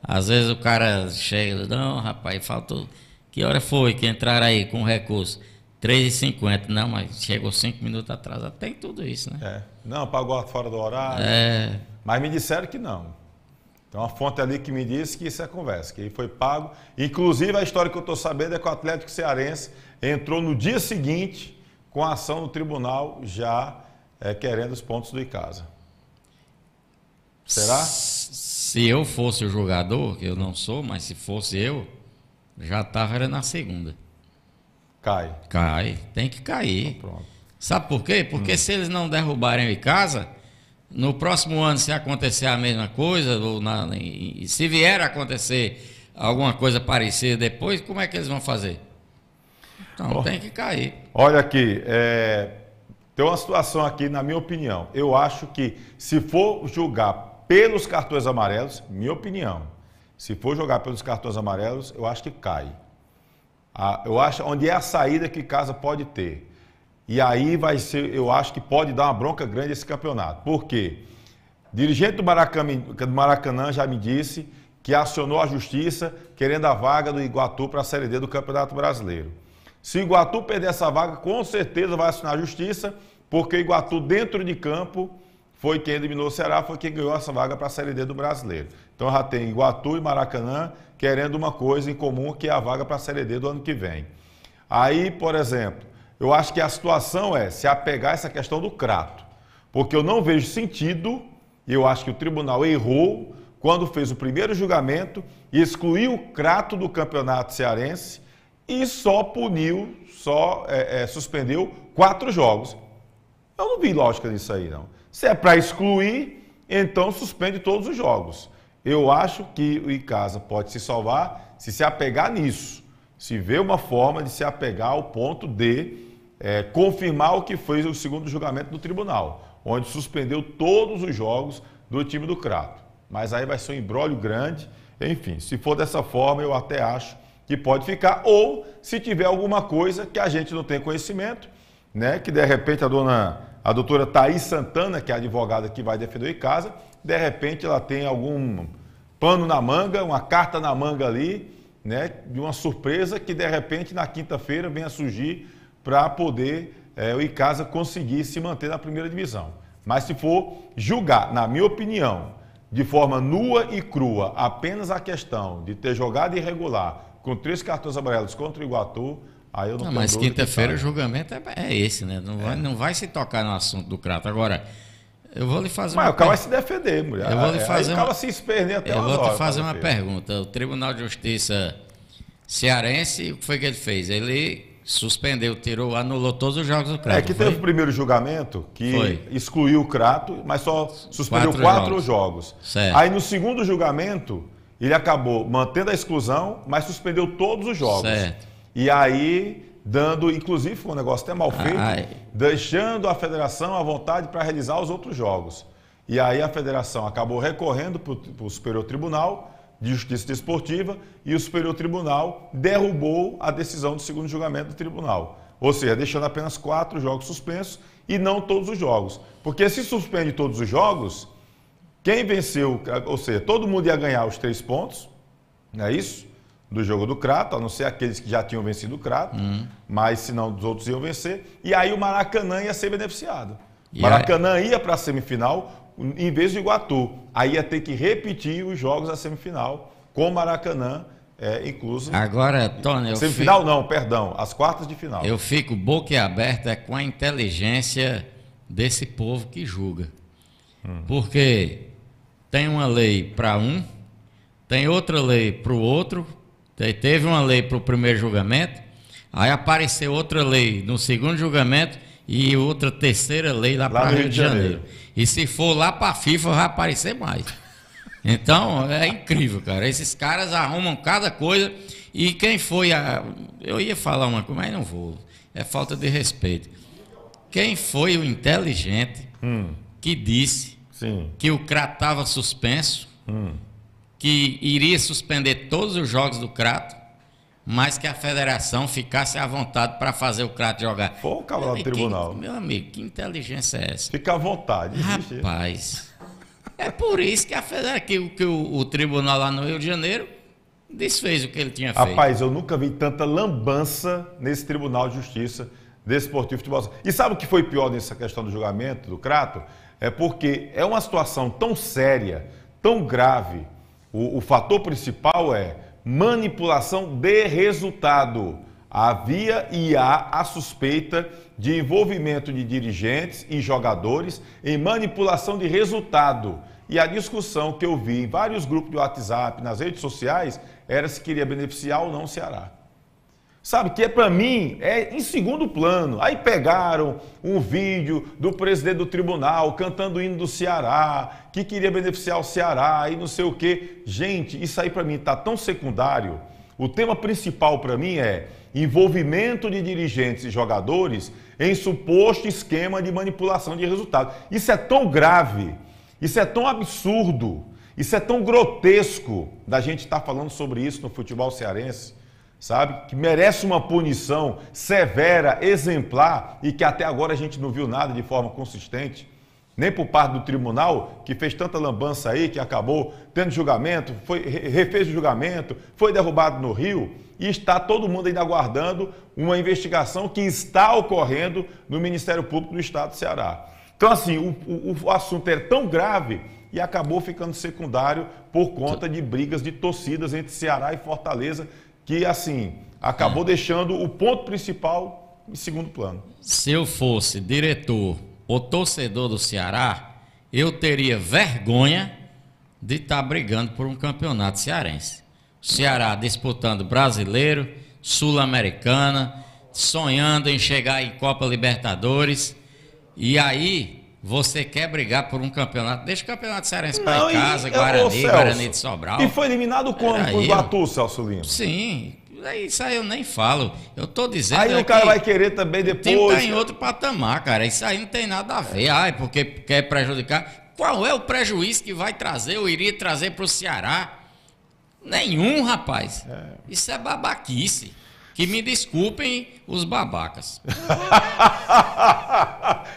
Às vezes o cara chega e diz, não, rapaz, faltou... Que hora foi que entraram aí com recurso? 3h50. Não, mas chegou 5 minutos atrasado. Tem tudo isso, né? Não, pagou fora do horário. Mas me disseram que não. Tem uma fonte ali que me disse que isso é conversa, que ele foi pago. Inclusive, a história que eu estou sabendo é que o Atlético Cearense entrou no dia seguinte com a ação no tribunal, já querendo os pontos do Icasa. Será? Se eu fosse o jogador, que eu não sou, mas se fosse eu, já estava na segunda. Cai. Tem que cair. Pronto. Sabe por quê? Porque se eles não derrubarem o Icasa, no próximo ano, se acontecer a mesma coisa, e se vier a acontecer alguma coisa parecida depois, como é que eles vão fazer? Então tem que cair. Olha aqui, tem uma situação aqui, na minha opinião. Eu acho que se for julgar pelos cartões amarelos, minha opinião, se for jogar pelos cartões amarelos, eu acho que cai. Eu acho onde é a saída que Icasa pode ter. E aí vai ser, eu acho que pode dar uma bronca grande esse campeonato. Por quê? Dirigente do Maracanã já me disse que acionou a justiça querendo a vaga do Iguatu para a Série D do Campeonato Brasileiro. Se o Iguatu perder essa vaga, com certeza vai acionar a justiça, porque o Iguatu dentro de campo foi quem eliminou o Ceará, foi quem ganhou essa vaga para a Série D do Brasileiro. Então já tem Iguatu e Maracanã querendo uma coisa em comum, que é a vaga para a Série D do ano que vem. Aí, por exemplo, eu acho que a situação é se apegar a essa questão do Crato, porque eu não vejo sentido, e eu acho que o tribunal errou quando fez o primeiro julgamento e excluiu o Crato do campeonato cearense e só puniu, suspendeu 4 jogos. Eu não vi lógica nisso aí, não. Se é para excluir, então suspende todos os jogos. Eu acho que o Icasa pode se salvar se apegar nisso. Se vê uma forma de se apegar ao ponto de confirmar o que fez o segundo julgamento do tribunal, onde suspendeu todos os jogos do time do Crato. Mas aí vai ser um imbróglio grande. Enfim, se for dessa forma, eu até acho que pode ficar. Ou se tiver alguma coisa que a gente não tem conhecimento, né, que de repente a doutora Thaís Santana, que é a advogada que vai defender o Icasa, de repente ela tem algum pano na manga, uma carta na manga ali, né, de uma surpresa que de repente na quinta-feira venha surgir para poder o Icasa conseguir se manter na primeira divisão. Mas se for julgar, na minha opinião, de forma nua e crua, apenas a questão de ter jogado irregular com 3 cartões amarelos contra o Iguatu, aí eu não tenho mas dúvida quinta-feira o julgamento é esse, né? Não vai se tocar no assunto do Crato. Agora, eu vou lhe fazer Mas o cara vai se defender, mulher. Eu vou lhe fazer aí o cara se esperneia até Eu umas vou te horas, fazer uma filho. pergunta. O Tribunal de Justiça cearense, o que foi que ele fez? Ele suspendeu, anulou todos os jogos do Crato. É que teve o primeiro julgamento que excluiu o Crato, mas só suspendeu 4 jogos. Certo. Aí no segundo julgamento, ele acabou mantendo a exclusão, mas suspendeu todos os jogos. Certo. E aí, inclusive foi um negócio até mal feito, deixando a federação à vontade para realizar os outros jogos. E aí a federação acabou recorrendo para o Superior Tribunal de Justiça Desportiva e o Superior Tribunal derrubou a decisão do segundo julgamento do tribunal. Ou seja, deixando apenas 4 jogos suspensos e não todos os jogos. Porque se suspende todos os jogos, quem venceu, ou seja, todo mundo ia ganhar os 3 pontos, não é isso? Do jogo do Crato, a não ser aqueles que já tinham vencido o Crato, mas senão os outros iam vencer. E aí o Maracanã ia ser beneficiado. Maracanã ia para a semifinal em vez de Iguatu. Aí ia ter que repetir os jogos da semifinal com o Maracanã incluso. Agora, Tony, semifinal não, perdão, as quartas de final. Eu fico boquiaberta com a inteligência desse povo que julga. Porque tem uma lei para um, tem outra lei para o outro, teve uma lei para o primeiro julgamento, aí apareceu outra lei no segundo julgamento e outra terceira lei lá para Rio de Janeiro. E se for lá para a FIFA vai aparecer mais. Então é incrível, cara. Esses caras arrumam cada coisa. E quem foi eu ia falar uma coisa, mas não vou. É falta de respeito. Quem foi o inteligente que disse que o Crato estava suspenso, que iria suspender todos os jogos do Crato, mas que a federação ficasse à vontade para fazer o Crato jogar? Foi o cabo do tribunal. Meu amigo, que inteligência é essa? Fica à vontade. Rapaz, é por isso que o tribunal lá no Rio de Janeiro desfez o que ele tinha feito. Rapaz, eu nunca vi tanta lambança nesse Tribunal de Justiça Desportivo e Futebol. E sabe o que foi pior nessa questão do julgamento do Crato? É porque é uma situação tão séria, tão grave. O fator principal é manipulação de resultado. Havia e há a suspeita de envolvimento de dirigentes e jogadores em manipulação de resultado. E a discussão que eu vi em vários grupos de WhatsApp, nas redes sociais, era se queria beneficiar ou não o Ceará. Sabe, que para mim é em segundo plano. Aí pegaram um vídeo do presidente do tribunal cantando o hino do Ceará, que queria beneficiar o Ceará e não sei o quê. Gente, isso aí para mim está tão secundário. O tema principal para mim é envolvimento de dirigentes e jogadores em suposto esquema de manipulação de resultado. Isso é tão grave, isso é tão absurdo, isso é tão grotesco da gente estar falando sobre isso no futebol cearense. Sabe, que merece uma punição severa, exemplar, e que até agora a gente não viu nada de forma consistente, nem por parte do tribunal, que fez tanta lambança aí, que acabou tendo julgamento, refez o julgamento, foi derrubado no Rio, e está todo mundo ainda aguardando uma investigação que está ocorrendo no Ministério Público do Estado do Ceará. Então, assim, o assunto é tão grave e acabou ficando secundário por conta de brigas de torcidas entre Ceará e Fortaleza, que, assim, acabou deixando o ponto principal em segundo plano. Se eu fosse diretor ou torcedor do Ceará, eu teria vergonha de estar brigando por um campeonato cearense. O Ceará disputando brasileiro, sul-americana, sonhando em chegar em Copa Libertadores, e aí você quer brigar por um campeonato? Deixa o campeonato cearense para casa, Guarani de Sobral. E foi eliminado como? Por Iguatu, Celso Lima? Sim, isso aí eu nem falo. Eu tô dizendo. Aí o cara vai querer também depois. O time tá em outro patamar, cara. Isso aí não tem nada a ver. Ai, porque quer prejudicar. Qual é o prejuízo que vai trazer ou iria trazer para o Ceará? Nenhum, rapaz. Isso é babaquice. Que me desculpem os babacas.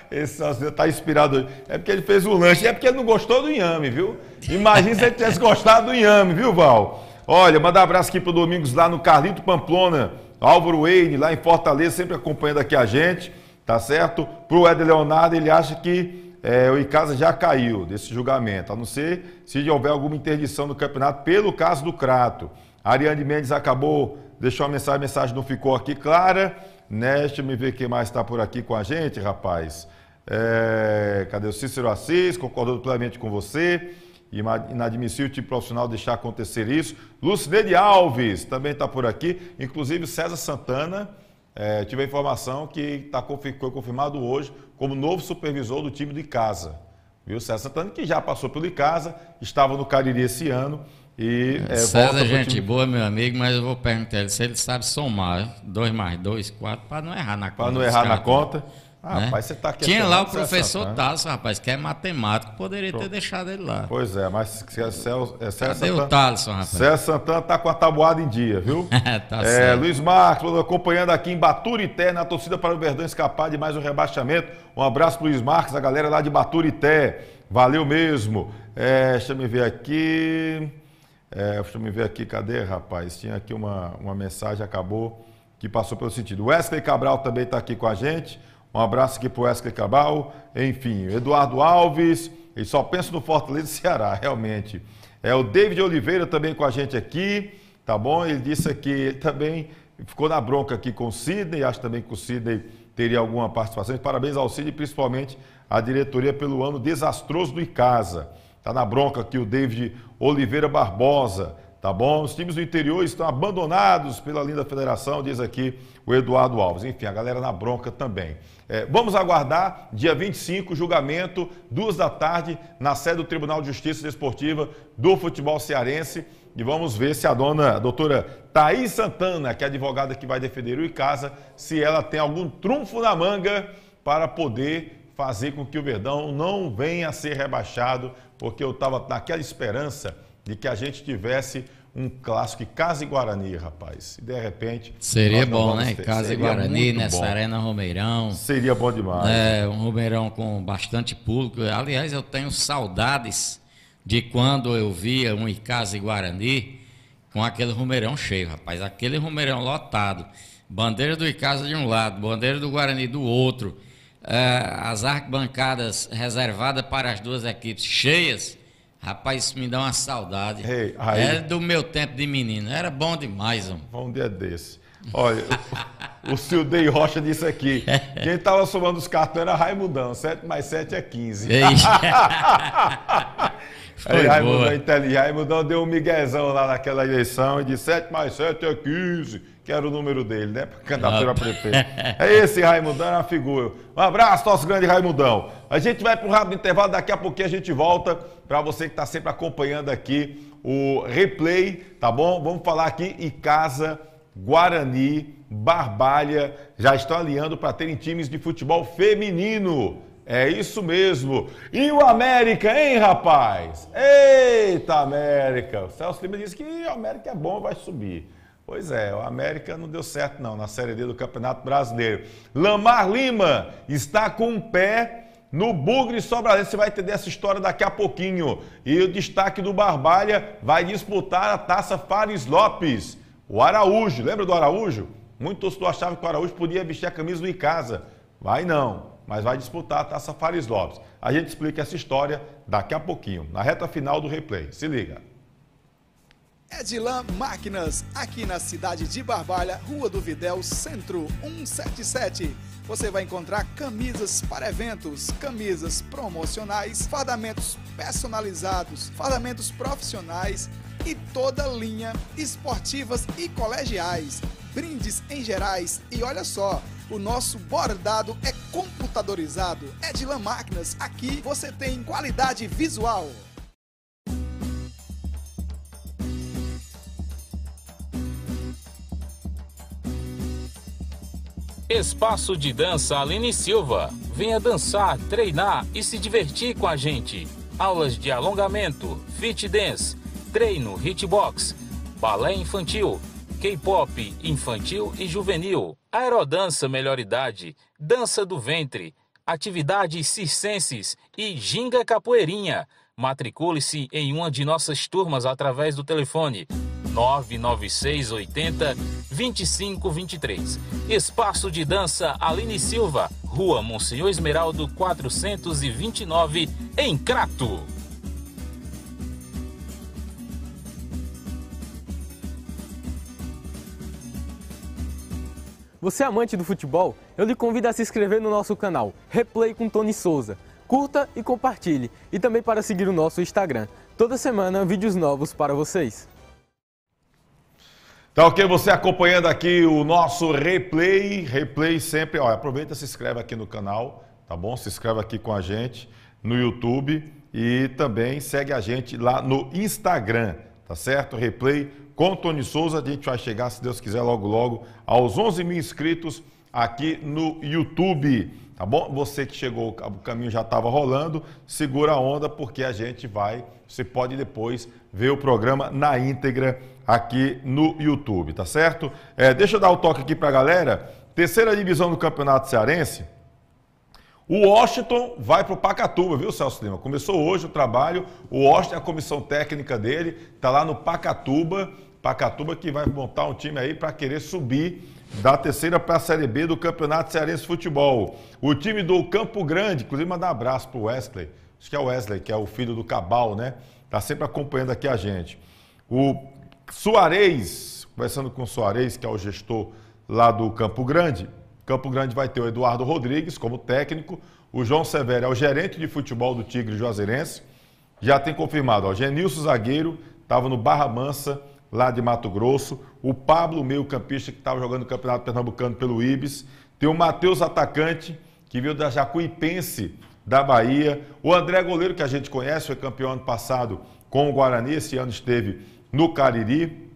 Esse você tá inspirado hoje. É porque ele fez o lanche, é porque ele não gostou do inhame, viu? Imagina se ele tivesse gostado do inhame, viu, Val? Olha, mandar um abraço aqui pro Domingos lá no Carlito Pamplona, Álvaro Wayne, lá em Fortaleza, sempre acompanhando aqui a gente, tá certo? Pro Eder Leonardo, ele acha que o Icasa já caiu desse julgamento, a não ser se houver alguma interdição do campeonato pelo caso do Crato. A Ariane Mendes deixou uma mensagem, a mensagem não ficou aqui clara, né? Deixa eu ver quem mais está por aqui com a gente, rapaz. Cadê o Cícero Assis, concordando plenamente com você. Inadmissível o time profissional deixar acontecer isso. Lucineide Alves também está por aqui. Inclusive César Santana tive a informação que foi confirmado hoje como novo supervisor do time do Icasa. Viu? César Santana, que já passou pelo Icasa, estava no Cariri esse ano. E, César, gente boa, meu amigo, mas eu vou perguntar ele se ele sabe somar 2 mais 2, 4, para não errar na conta. Para não errar na conta. Né? Rapaz, você está aqui. Tinha lá o professor Thales, rapaz, que é matemático, poderia ter deixado ele lá. Pois é, mas cadê o Thales, rapaz? César Santana está com a tabuada em dia, viu? Tá certo. Luiz Marcos, acompanhando aqui em Baturité, na torcida para o Verdão escapar de mais um rebaixamento. Um abraço para o Luiz Marcos, a galera lá de Baturité. Valeu mesmo. Deixa eu me ver aqui. Cadê, rapaz? Tinha aqui uma mensagem, acabou, que passou pelo sentido. Wesley Cabral também está aqui com a gente. Um abraço aqui para o Wesley Cabral. Enfim, Eduardo Alves. Ele só pensa no Fortaleza e Ceará, realmente. O David Oliveira também com a gente aqui, tá bom? Ele disse aqui também, ficou na bronca aqui com o Sidney. Acho também que o Sidney teria alguma participação. Parabéns ao Sidney, principalmente a diretoria pelo ano desastroso do Icasa. Está na bronca aqui o David Oliveira Barbosa, tá bom? Os times do interior estão abandonados pela linda federação, diz aqui o Eduardo Alves. Enfim, a galera na bronca também. Vamos aguardar, dia 25, julgamento, 2 da tarde, na sede do Tribunal de Justiça Desportiva do futebol cearense. E vamos ver se a doutora Thaís Santana, que é a advogada que vai defender o Icasa, se ela tem algum trunfo na manga para poder fazer com que o Verdão não venha a ser rebaixado, porque eu estava naquela esperança de que a gente tivesse um clássico Icasa e Guarani, rapaz. E de repente... Seria bom, né? Icasa e Guarani, nessa Arena Romeirão. Seria bom demais. Um Romeirão com bastante público. Aliás, eu tenho saudades de quando eu via um Icasa e Guarani com aquele Romeirão cheio, rapaz. Aquele Romeirão lotado. Bandeira do Icasa de um lado, bandeira do Guarani do outro. As arquibancadas reservadas para as duas equipes cheias, rapaz, isso me dá uma saudade. Era do meu tempo de menino, era bom demais. Um dia desse. Olha, o Cildei Rocha disse aqui, quem estava somando os cartões era Raimundão, 7 mais 7 é 15. Raimundão deu um miguezão lá naquela eleição e disse 7 mais 7 é 15. Que era o número dele, né? Para candidatura a prefeito. Esse Raimundão é uma figura. Um abraço, nosso grande Raimundão. A gente vai para um rápido intervalo, daqui a pouquinho a gente volta. Para você que está sempre acompanhando aqui o replay, tá bom? Vamos falar aqui Icasa, Guarani, Barbalha, já estão alinhando para terem times de futebol feminino. É isso mesmo. E o América, hein, rapaz? Eita, América. O Celso Lima disse que o América é bom, vai subir. Pois é, o América não deu certo não, na Série D do Campeonato Brasileiro. Lamar Lima está com um pé no Bugre Sobradinho. Você vai entender essa história daqui a pouquinho. E o destaque do Barbalha vai disputar a Taça Fares Lopes. O Araújo, lembra do Araújo? Muitos torcedores achavam que o Araújo podia vestir a camisa do Icasa. Vai não, mas vai disputar a Taça Fares Lopes. A gente explica essa história daqui a pouquinho, na reta final do replay. Se liga. Edilan Máquinas, aqui na cidade de Barbalha, Rua do Videl, Centro 177. Você vai encontrar camisas para eventos, camisas promocionais, fardamentos personalizados, fardamentos profissionais e toda linha esportivas e colegiais, brindes em gerais e olha só, o nosso bordado é computadorizado. Edilan Máquinas, aqui você tem qualidade visual. Espaço de Dança Aline Silva. Venha dançar, treinar e se divertir com a gente. Aulas de alongamento, fit dance, treino, hitbox, balé infantil, K-pop infantil e juvenil, aerodança melhor idade, dança do ventre, atividades circenses e ginga capoeirinha. Matricule-se em uma de nossas turmas através do telefone 996 80 2523. Espaço de Dança Aline Silva, Rua Monsenhor Esmeraldo 429, em Crato. Você é amante do futebol? Eu lhe convido a se inscrever no nosso canal Replay com Tony Souza. Curta e compartilhe. E também para seguir o nosso Instagram. Toda semana, vídeos novos para vocês. Tá ok? Você acompanhando aqui o nosso replay sempre, ó, aproveita e se inscreve aqui no canal, tá bom? Se inscreve aqui com a gente no YouTube e também segue a gente lá no Instagram, tá certo? Replay com Tony Souza, a gente vai chegar, se Deus quiser, logo logo aos 11 mil inscritos aqui no YouTube, tá bom? Você que chegou, o caminho já estava rolando, segura a onda porque a gente você pode depois ver o programa na íntegra aqui no YouTube, tá certo? Deixa eu dar o toque aqui pra galera. Terceira divisão do Campeonato Cearense. O Washington vai pro Pacatuba, viu, Celso Lima? Começou hoje o trabalho, o Washington, a comissão técnica dele, tá lá no Pacatuba, que vai montar um time aí para querer subir da terceira para a Série B do Campeonato Cearense de Futebol. O time do Campo Grande, inclusive mandar um abraço pro Wesley, acho que é o Wesley, que é o filho do Cabal, né? Tá sempre acompanhando aqui a gente. O Soares, conversando com o Soares, que é o gestor lá do Campo Grande. Campo Grande vai ter o Eduardo Rodrigues como técnico, o João Severo é o gerente de futebol do Tigre Juazeirense. Já tem confirmado, o Genilson zagueiro, estava no Barra Mansa, lá de Mato Grosso. O Pablo, meio-campista, que estava jogando o Campeonato Pernambucano pelo Ibis. Tem o Matheus, atacante, que veio da Jacuipense, da Bahia. O André, goleiro, que a gente conhece, foi campeão ano passado com o Guarani, esse ano esteve no Cariri.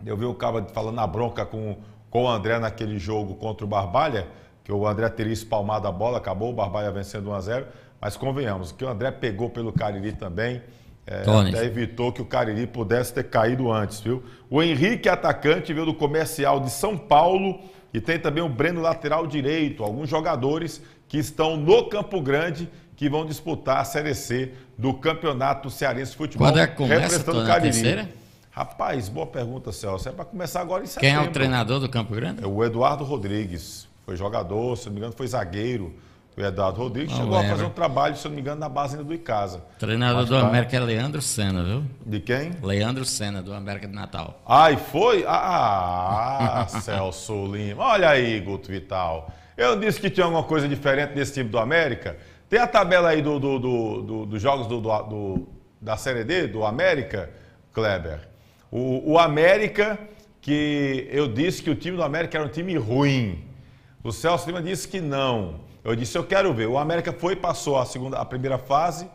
Eu vi o cara falando na bronca com o André naquele jogo contra o Barbalha, que o André teria espalmado a bola, acabou o Barbalha vencendo 1-0, mas convenhamos, que o André pegou pelo Cariri também, até evitou que o Cariri pudesse ter caído antes, viu? O Henrique, atacante, veio do Comercial de São Paulo, e tem também o Breno, lateral direito, alguns jogadores que estão no Campo Grande, que vão disputar a Série C do Campeonato Cearense de Futebol. Quando é que começa, Tony, a terceira? Rapaz, boa pergunta, Celso. É para começar agora em setembro. Quem é o treinador do Campo Grande? É o Eduardo Rodrigues. Foi jogador, se não me engano, foi zagueiro. O Eduardo Rodrigues chegou a fazer um trabalho, se não me engano, na base ainda do Icasa. Treinador do América é Leandro Senna, viu? De quem? Leandro Senna, do América de Natal. Ah, e foi? Celso Lima. Olha aí, Guto Vital. Eu disse que tinha alguma coisa diferente nesse time do América. Tem a tabela aí dos jogos da Série D, do América, Kleber. O América, que eu disse que o time do América era um time ruim. O Celso Lima disse que não. Eu disse, eu quero ver. O América passou a primeira fase,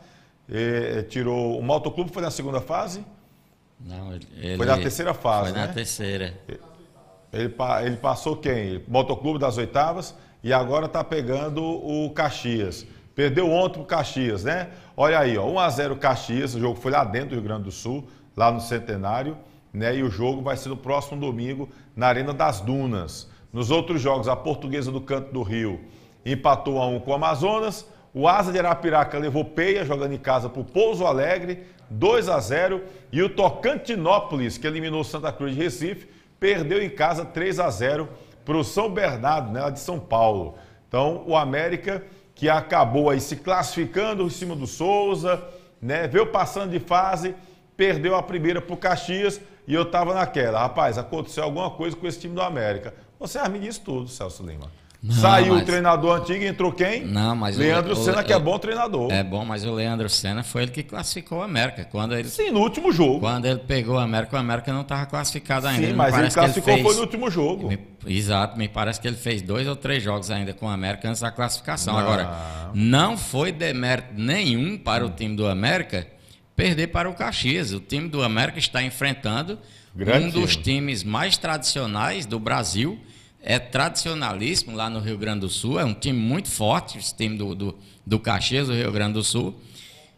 tirou... O Motoclube foi na segunda fase? Não, foi na terceira fase, né? Foi na terceira. Ele passou quem? O Motoclube das oitavas e agora está pegando o Caxias. Perdeu ontem pro Caxias, né? Olha aí, ó, 1-0 Caxias, o jogo foi lá dentro do Rio Grande do Sul, lá no Centenário, né? E o jogo vai ser no próximo domingo na Arena das Dunas. Nos outros jogos, a Portuguesa do Canto do Rio empatou 1-1 com o Amazonas, o Asa de Arapiraca levou peia, jogando em casa pro Pouso Alegre, 2-0, e o Tocantinópolis, que eliminou o Santa Cruz de Recife, perdeu em casa 3-0 pro São Bernardo, né, lá de São Paulo. Então, o América, que acabou aí se classificando em cima do Souza, né, veio passando de fase, perdeu a primeira pro Caxias, e eu tava naquela, rapaz, aconteceu alguma coisa com esse time do América. Você me disse tudo, Celso Lima. Não, saiu o treinador antigo e entrou quem? Não, mas Leandro Senna, que é bom treinador. É bom, mas o Leandro Senna foi ele que classificou o América. Sim, no último jogo. Quando ele pegou o América não estava classificado ainda. Sim, mas ele classificou foi no último jogo. Exato, me parece que ele fez 2 ou 3 jogos ainda com o América antes da classificação. Agora, não foi demérito nenhum para o time do América perder para o Caxias. O time do América está enfrentando um dos times mais tradicionais do Brasil. É tradicionalíssimo lá no Rio Grande do Sul, é um time muito forte, esse time do Caxias, do Rio Grande do Sul.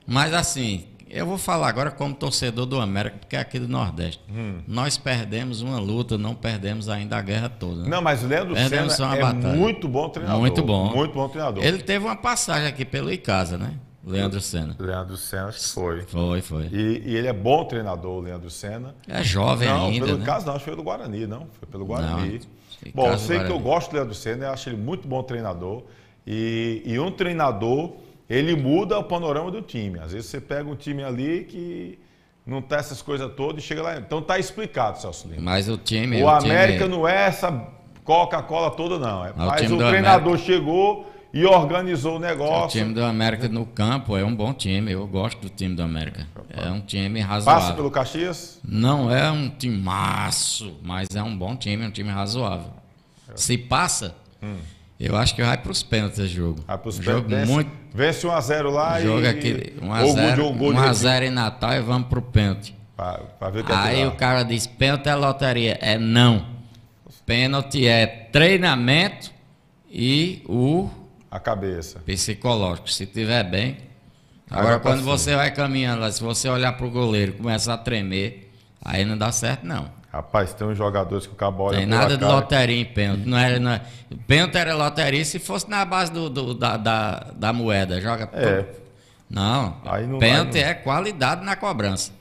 Mas assim, eu vou falar agora como torcedor do América, porque é aqui do Nordeste. Nós perdemos uma luta, não perdemos ainda a guerra toda. Né? Não, mas o Leandro Senna é muito bom treinador. Muito bom. Muito bom treinador. Ele teve uma passagem aqui pelo Icasa, né? Leandro Senna. Leandro Senna, acho que foi. Foi. E ele é bom treinador, o Leandro Senna. É jovem ainda, pelo né? Icasa não, acho que foi do Guarani, não. Foi pelo Guarani. Bom, eu sei que eu gosto do Leandro Senna, eu acho ele muito bom treinador. E um treinador, ele muda o panorama do time. Às vezes você pega um time ali que não tá essas coisas todas e chega lá. Então tá explicado, Celso Lima. Mas o time... O América não é essa Coca-Cola toda, não. Mas o treinador chegou e organizou o O negócio. time do América no campo é um bom time. Eu gosto do time do América. É um time razoável. Passa pelo Caxias? Não é um timaço, mas é um bom time, um time razoável. Se passa, eu acho que vai para os pênaltis esse jogo. Vai pros Jogo pênaltis. muito. Vence 1x0 lá Jogo e... aquele ou gol de 1x0 em Natal e vamos pro pênalti. Pra ver o que é que Aí dá. o cara diz: pênalti é loteria. É não. Pênalti é treinamento e o A cabeça. psicológico. Se tiver bem. Aí Agora, vai pra quando cima. você vai caminhando lá, se você olhar pro goleiro e começar a tremer, aí não dá certo, não. Rapaz, tem uns jogadores que o cabo olha Tem pela nada de cara. loteria em pênalti. Pênalti era loteria se fosse na base da moeda. Joga É. Não. Aí não- Pênalti aí não- é qualidade na cobrança.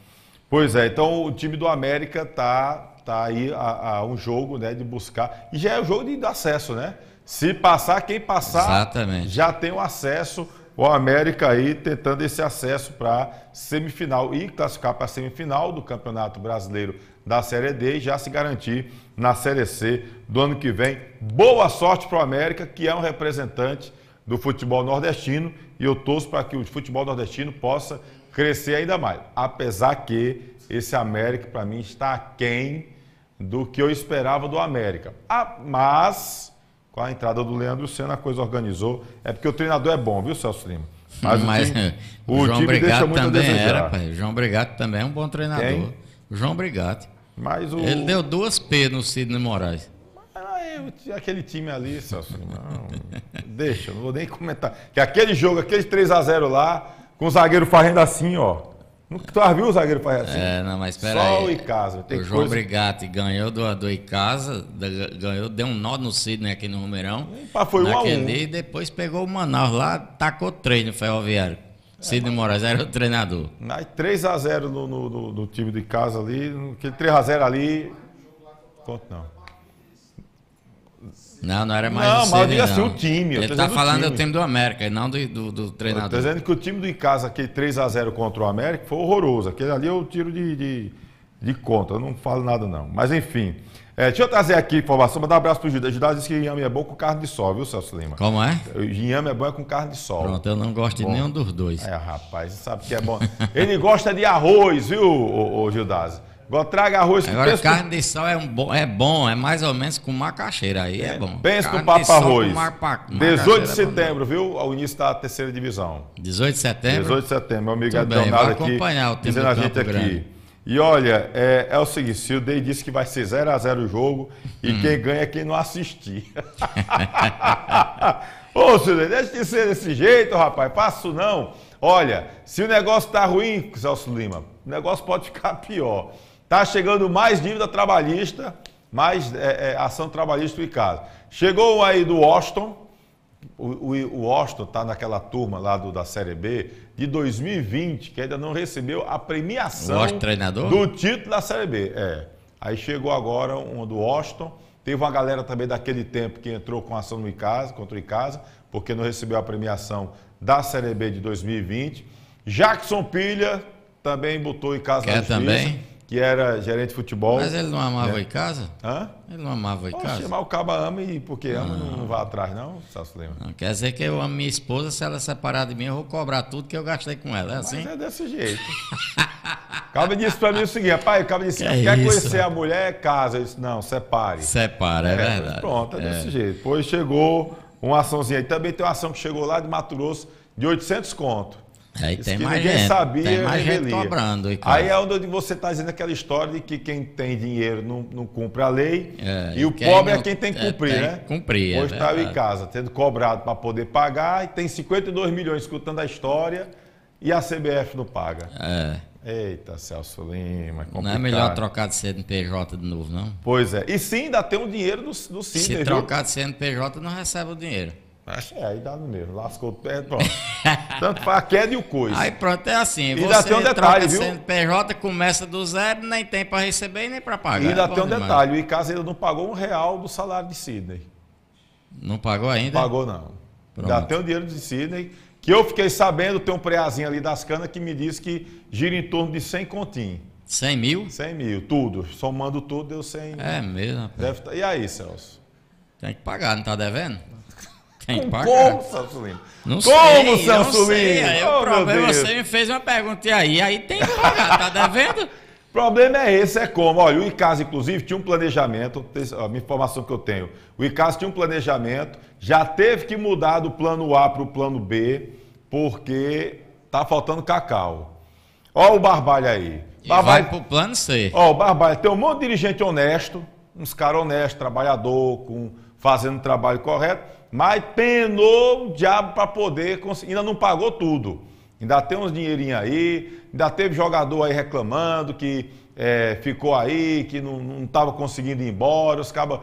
Pois é, então o time do América tá aí a um jogo, né, de buscar. E já é o jogo de acesso, né? Se passar, quem passar Exatamente. já tem o acesso. O América aí tentando esse acesso para semifinal e classificar para a semifinal do Campeonato Brasileiro da Série D e já se garantir na Série C do ano que vem. Boa sorte para o América, que é um representante do futebol nordestino, e eu torço para que o futebol nordestino possa crescer ainda mais. Apesar que esse América, para mim, está aquém do que eu esperava do América. Mas, com a entrada do Leandro Senna, a coisa organizou. É porque o treinador é bom, viu, Celso Lima? Mas o João time deixa Brigatti muito a também desejar. era, pai. O João Brigatti também é um bom treinador. Quem? O João Brigatti. Mas o... Ele deu 2 P no Sidney Moraes. Aquele time ali, Celso Lima, não, deixa, não vou nem comentar. Que aquele jogo, aquele 3x0 lá, com o zagueiro fazendo assim, ó. Tu já viu o zagueiro fazendo assim? É, não, mas espera Só aí. o Icasa. Tem O João coisa... Brigatti ganhou do Icasa, ganhou, deu um nó no Sidney aqui no Romeirão. Pá, foi 1 a 1. Naquele dia, e depois pegou o Manaus lá, tacou 3 no Ferroviário. Sidney Moraes era o treinador. Aí 3x0 no time de casa ali, aquele 3x0 ali. Conto não. Não era mais Não, o mas Sidney, eu digo assim, não. o time, eu tô Ele tá dizendo o falando time. do time do América, e não do Estou treinador. dizendo que o time do Icasa, aquele 3x0 contra o América, foi horroroso. Aquele ali eu tiro de conta, eu não falo nada não. Mas enfim, deixa eu trazer aqui informação, mandar um abraço pro Judá. Judá disse que inhame é bom com carne de sol, viu, Celso Lima? Como é? Inhame é bom com carne de sol. Pronto, eu não gosto de Bom. nenhum dos dois. É, rapaz, você sabe que é bom. Ele gosta de arroz, viu, ô Gildásio? Agora traga arroz. Agora, pensa carne de sol é bom, é mais ou menos com macaxeira, aí é bom. Pensa no Carne papo de sol arroz. com 18 de macaxeira é bom. setembro, viu? O início da terceira divisão. 18 de setembro? 18 de setembro, meu amigo Tudo bem, Leonardo vou aqui, acompanhar o time dizendo do a gente Campo aqui. Grande. E olha, é o seguinte, se o Day disse que vai ser 0x0 o jogo, e quem ganha é quem não assistir. Ô, Silvio, deixa de ser desse jeito, rapaz, faço não. Olha, se o negócio tá ruim, Celso Lima, o negócio pode ficar pior. Tá chegando mais dívida trabalhista, mais ação trabalhista do Icasa. Chegou um aí do Washington. O Washington está naquela turma lá da Série B de 2020, que ainda não recebeu a premiação Washington, treinador? do título da Série B. Aí chegou agora um do Washington. Teve uma galera também daquele tempo que entrou com ação no Icasa, contra o Icasa, porque não recebeu a premiação da Série B de 2020. Jackson Pilha também botou o Icasa na justiça, também? que era gerente de futebol. Mas ele não amava o Icasa? Hã? Ele não amava o Icasa? Poxa, mas o caba ama e porque ama não vai atrás não, Celso Lima. Não, quer dizer que eu amo minha esposa, se ela separar de mim, eu vou cobrar tudo que eu gastei com ela, é assim? Mas é desse jeito. O Cabo disse pra mim o seguinte, rapaz, o Cabo disse, Que quer isso? conhecer a mulher, casa. Eu disse, não, separe. Separa, é verdade. Pronto, é desse jeito. Depois chegou uma açãozinha aí. Também tem uma ação que chegou lá de Mato Grosso de 800 conto. Aí Diz tem que mais ninguém gente, sabia, tem mais gente revelia. cobrando. Icasa. Aí é onde você está dizendo aquela história de que quem tem dinheiro não cumpre a lei e o quem pobre não- é quem tem que cumprir, tem né? que cumprir, Hoje está verdade. em casa, tendo cobrado para poder pagar e tem 52 milhões escutando a história e a CBF não paga. Eita, Celso Lima, complicado. Não é melhor trocar de CNPJ de novo, não? Pois é. E sim, ainda tem um dinheiro do Sidney, Se viu? trocar de CNPJ, não recebe o dinheiro. Aí dá no mesmo. Lascou o pé, pronto. Tanto faz a queda e o coisa. Aí pronto, é assim. E Você ainda tem um detalhe, troca viu? CNPJ, começa do zero, nem tem para receber e nem para pagar. E ainda É bom tem um demais. detalhe, o Icasa ainda não pagou R$1 do salário de Sidney. Não pagou ainda? Pagou não. Pronto. Ainda tem o dinheiro de Sidney, que eu fiquei sabendo, tem um preazinho ali das canas que me disse que gira em torno de 100 continhos. 100 mil? 100 mil, tudo. Somando tudo, deu 100. É mesmo, rapaz. E aí, Celso? Tem que pagar, não tá devendo? Tem que pagar. Como, Celso Lima? Não Como, sei, Celso não sei. Lima? Aí Oh, o problema, meu Deus. você me fez uma pergunta e aí tem que pagar, tá devendo? O problema é esse, é como. Olha, o ICAS, inclusive, tinha um planejamento, a minha informação que eu tenho, o ICAS tinha um planejamento, já teve que mudar do plano A para o plano B, porque tá faltando cacau. Ó o Barbalha aí. E vai pro plano C. Ó, o Barbalha tem um monte de dirigente honesto, uns caras honestos, trabalhador, fazendo o trabalho correto, mas penou o diabo para poder conseguir, ainda não pagou tudo. Ainda tem uns dinheirinhos aí, ainda teve jogador aí reclamando que ficou aí, que não estava conseguindo ir embora, os cabas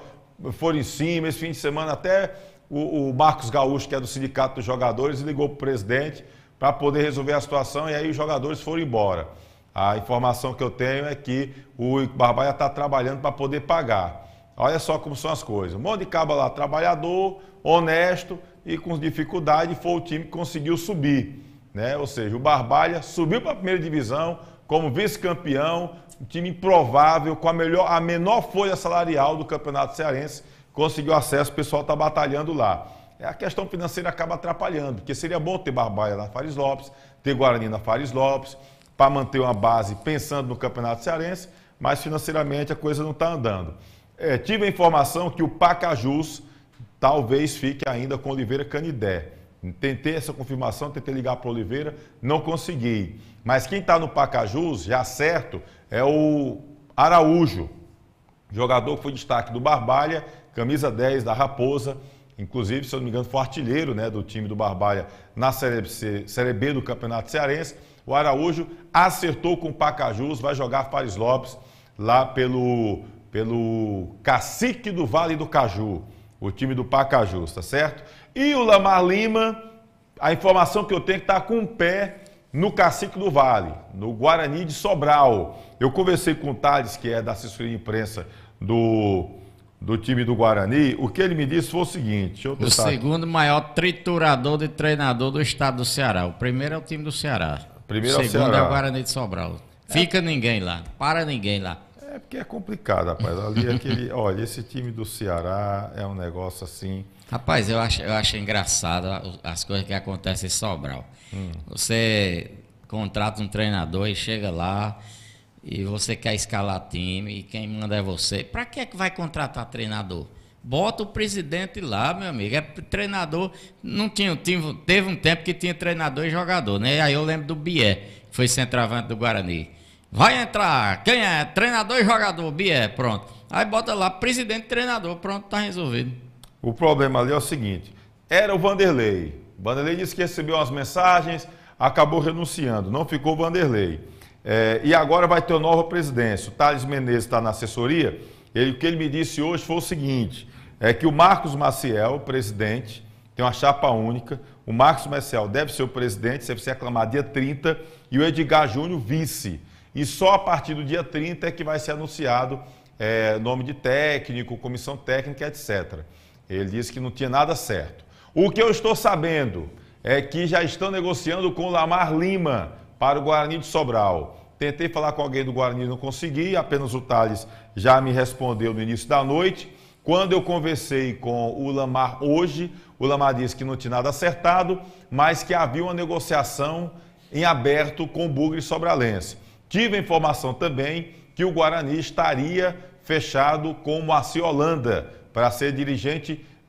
foram em cima. Esse fim de semana até o Marcos Gaúcho, que é do Sindicato dos Jogadores, ligou para o presidente para poder resolver a situação e aí os jogadores foram embora. A informação que eu tenho é que o Barbalha está trabalhando para poder pagar. Olha só como são as coisas. Um monte de caba lá, trabalhador, honesto e com dificuldade, foi o time que conseguiu subir, né? Ou seja, o Barbalha subiu para a primeira divisão como vice-campeão, um time improvável, com a menor folha salarial do Campeonato Cearense, conseguiu acesso, o pessoal está batalhando lá. A questão financeira acaba atrapalhando, porque seria bom ter Barbalha na Fares Lopes, ter Guarani na Fares Lopes, para manter uma base pensando no Campeonato Cearense, mas financeiramente a coisa não está andando. Tive a informação que o Pacajus talvez fique ainda com Oliveira Canidé. Tentei essa confirmação, tentei ligar para o Oliveira, não consegui. Mas quem está no Pacajus, já certo, é o Araújo, jogador que foi destaque do Barbalha, camisa 10 da Raposa, inclusive, se eu não me engano, foi artilheiro, né, do time do Barbalha na Série B do Campeonato Cearense. O Araújo acertou com o Pacajus, vai jogar Fares Lopes lá pelo Cacique do Vale do Caju, o time do Pacajus, tá certo? E o Lamar Lima, a informação que eu tenho é que está com o pé no Cacique do Vale, no Guarani de Sobral. Eu conversei com o Thales, que é da assessoria de imprensa do time do Guarani. O que ele me disse foi o seguinte... O segundo maior triturador de treinador do estado do Ceará. O primeiro é o time do Ceará. Primeiro o segundo é o Guarani de Sobral. Fica ninguém lá, para ninguém lá. É porque é complicado, rapaz. Ali olha, esse time do Ceará é um negócio assim... Rapaz, eu acho engraçado as coisas que acontecem em Sobral. Você contrata um treinador e chega lá e você quer escalar time e quem manda é você. Para que vai contratar treinador? Bota o presidente lá, meu amigo. É treinador. Teve um tempo que tinha treinador e jogador, né? Aí eu lembro do Bié, que foi centroavante do Guarani. Vai entrar, quem é? Treinador e jogador, Bié, pronto. Aí bota lá, presidente e treinador, pronto, tá resolvido. O problema ali é o seguinte, era o Vanderlei. O Vanderlei disse que recebeu umas mensagens, acabou renunciando, não ficou o Vanderlei. E agora vai ter uma nova presidência. O Thales Menezes está na assessoria. O que ele me disse hoje foi o seguinte, é que o Marcos Maciel, presidente, tem uma chapa única, o Marcos Maciel deve ser o presidente, deve ser aclamado dia 30, e o Edgar Júnior vice. E só a partir do dia 30 é que vai ser anunciado nome de técnico, comissão técnica, etc. Ele disse que não tinha nada certo. O que eu estou sabendo é que já estão negociando com o Lamar Lima para o Guarani de Sobral. Tentei falar com alguém do Guarani e não consegui, apenas o Thales já me respondeu no início da noite. Quando eu conversei com o Lamar hoje, o Lamar disse que não tinha nada acertado, mas que havia uma negociação em aberto com o Bugre Sobralense. Tive a informação também que o Guarani estaria fechado com o Moacir Holanda para ser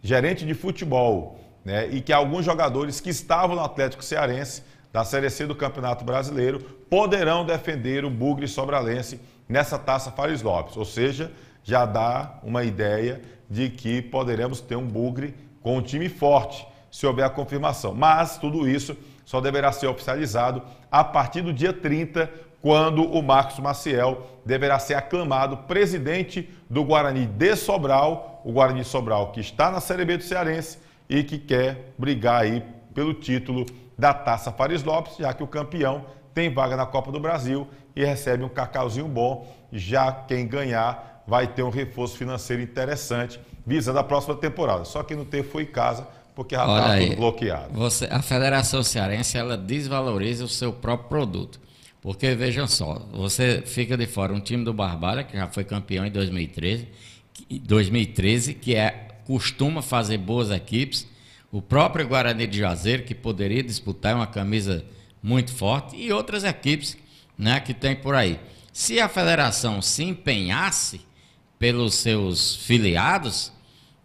gerente de futebol, né? E que alguns jogadores que estavam no Atlético Cearense, da Série C do Campeonato Brasileiro, poderão defender o Bugre Sobralense nessa Taça Fares Lopes. Ou seja, já dá uma ideia de que poderemos ter um Bugre com um time forte, se houver a confirmação. Mas tudo isso só deverá ser oficializado a partir do dia 30, quando o Marcos Maciel deverá ser aclamado presidente do Guarani de Sobral, o Guarani de Sobral que está na Série B do Cearense e que quer brigar aí pelo título da Taça Fares Lopes, já que o campeão tem vaga na Copa do Brasil e recebe um cacauzinho bom, já quem ganhar vai ter um reforço financeiro interessante, visando a próxima temporada. Só que não teve foi em casa, porque já está tudo bloqueado. A Federação Cearense, ela desvaloriza o seu próprio produto. Porque, vejam só, você fica de fora um time do Barbalha, que já foi campeão em 2013, que costuma fazer boas equipes. o próprio Guarani de Juazeiro, que poderia disputar uma camisa muito forte, e outras equipes, né, que tem por aí. Se a federação se empenhasse pelos seus filiados,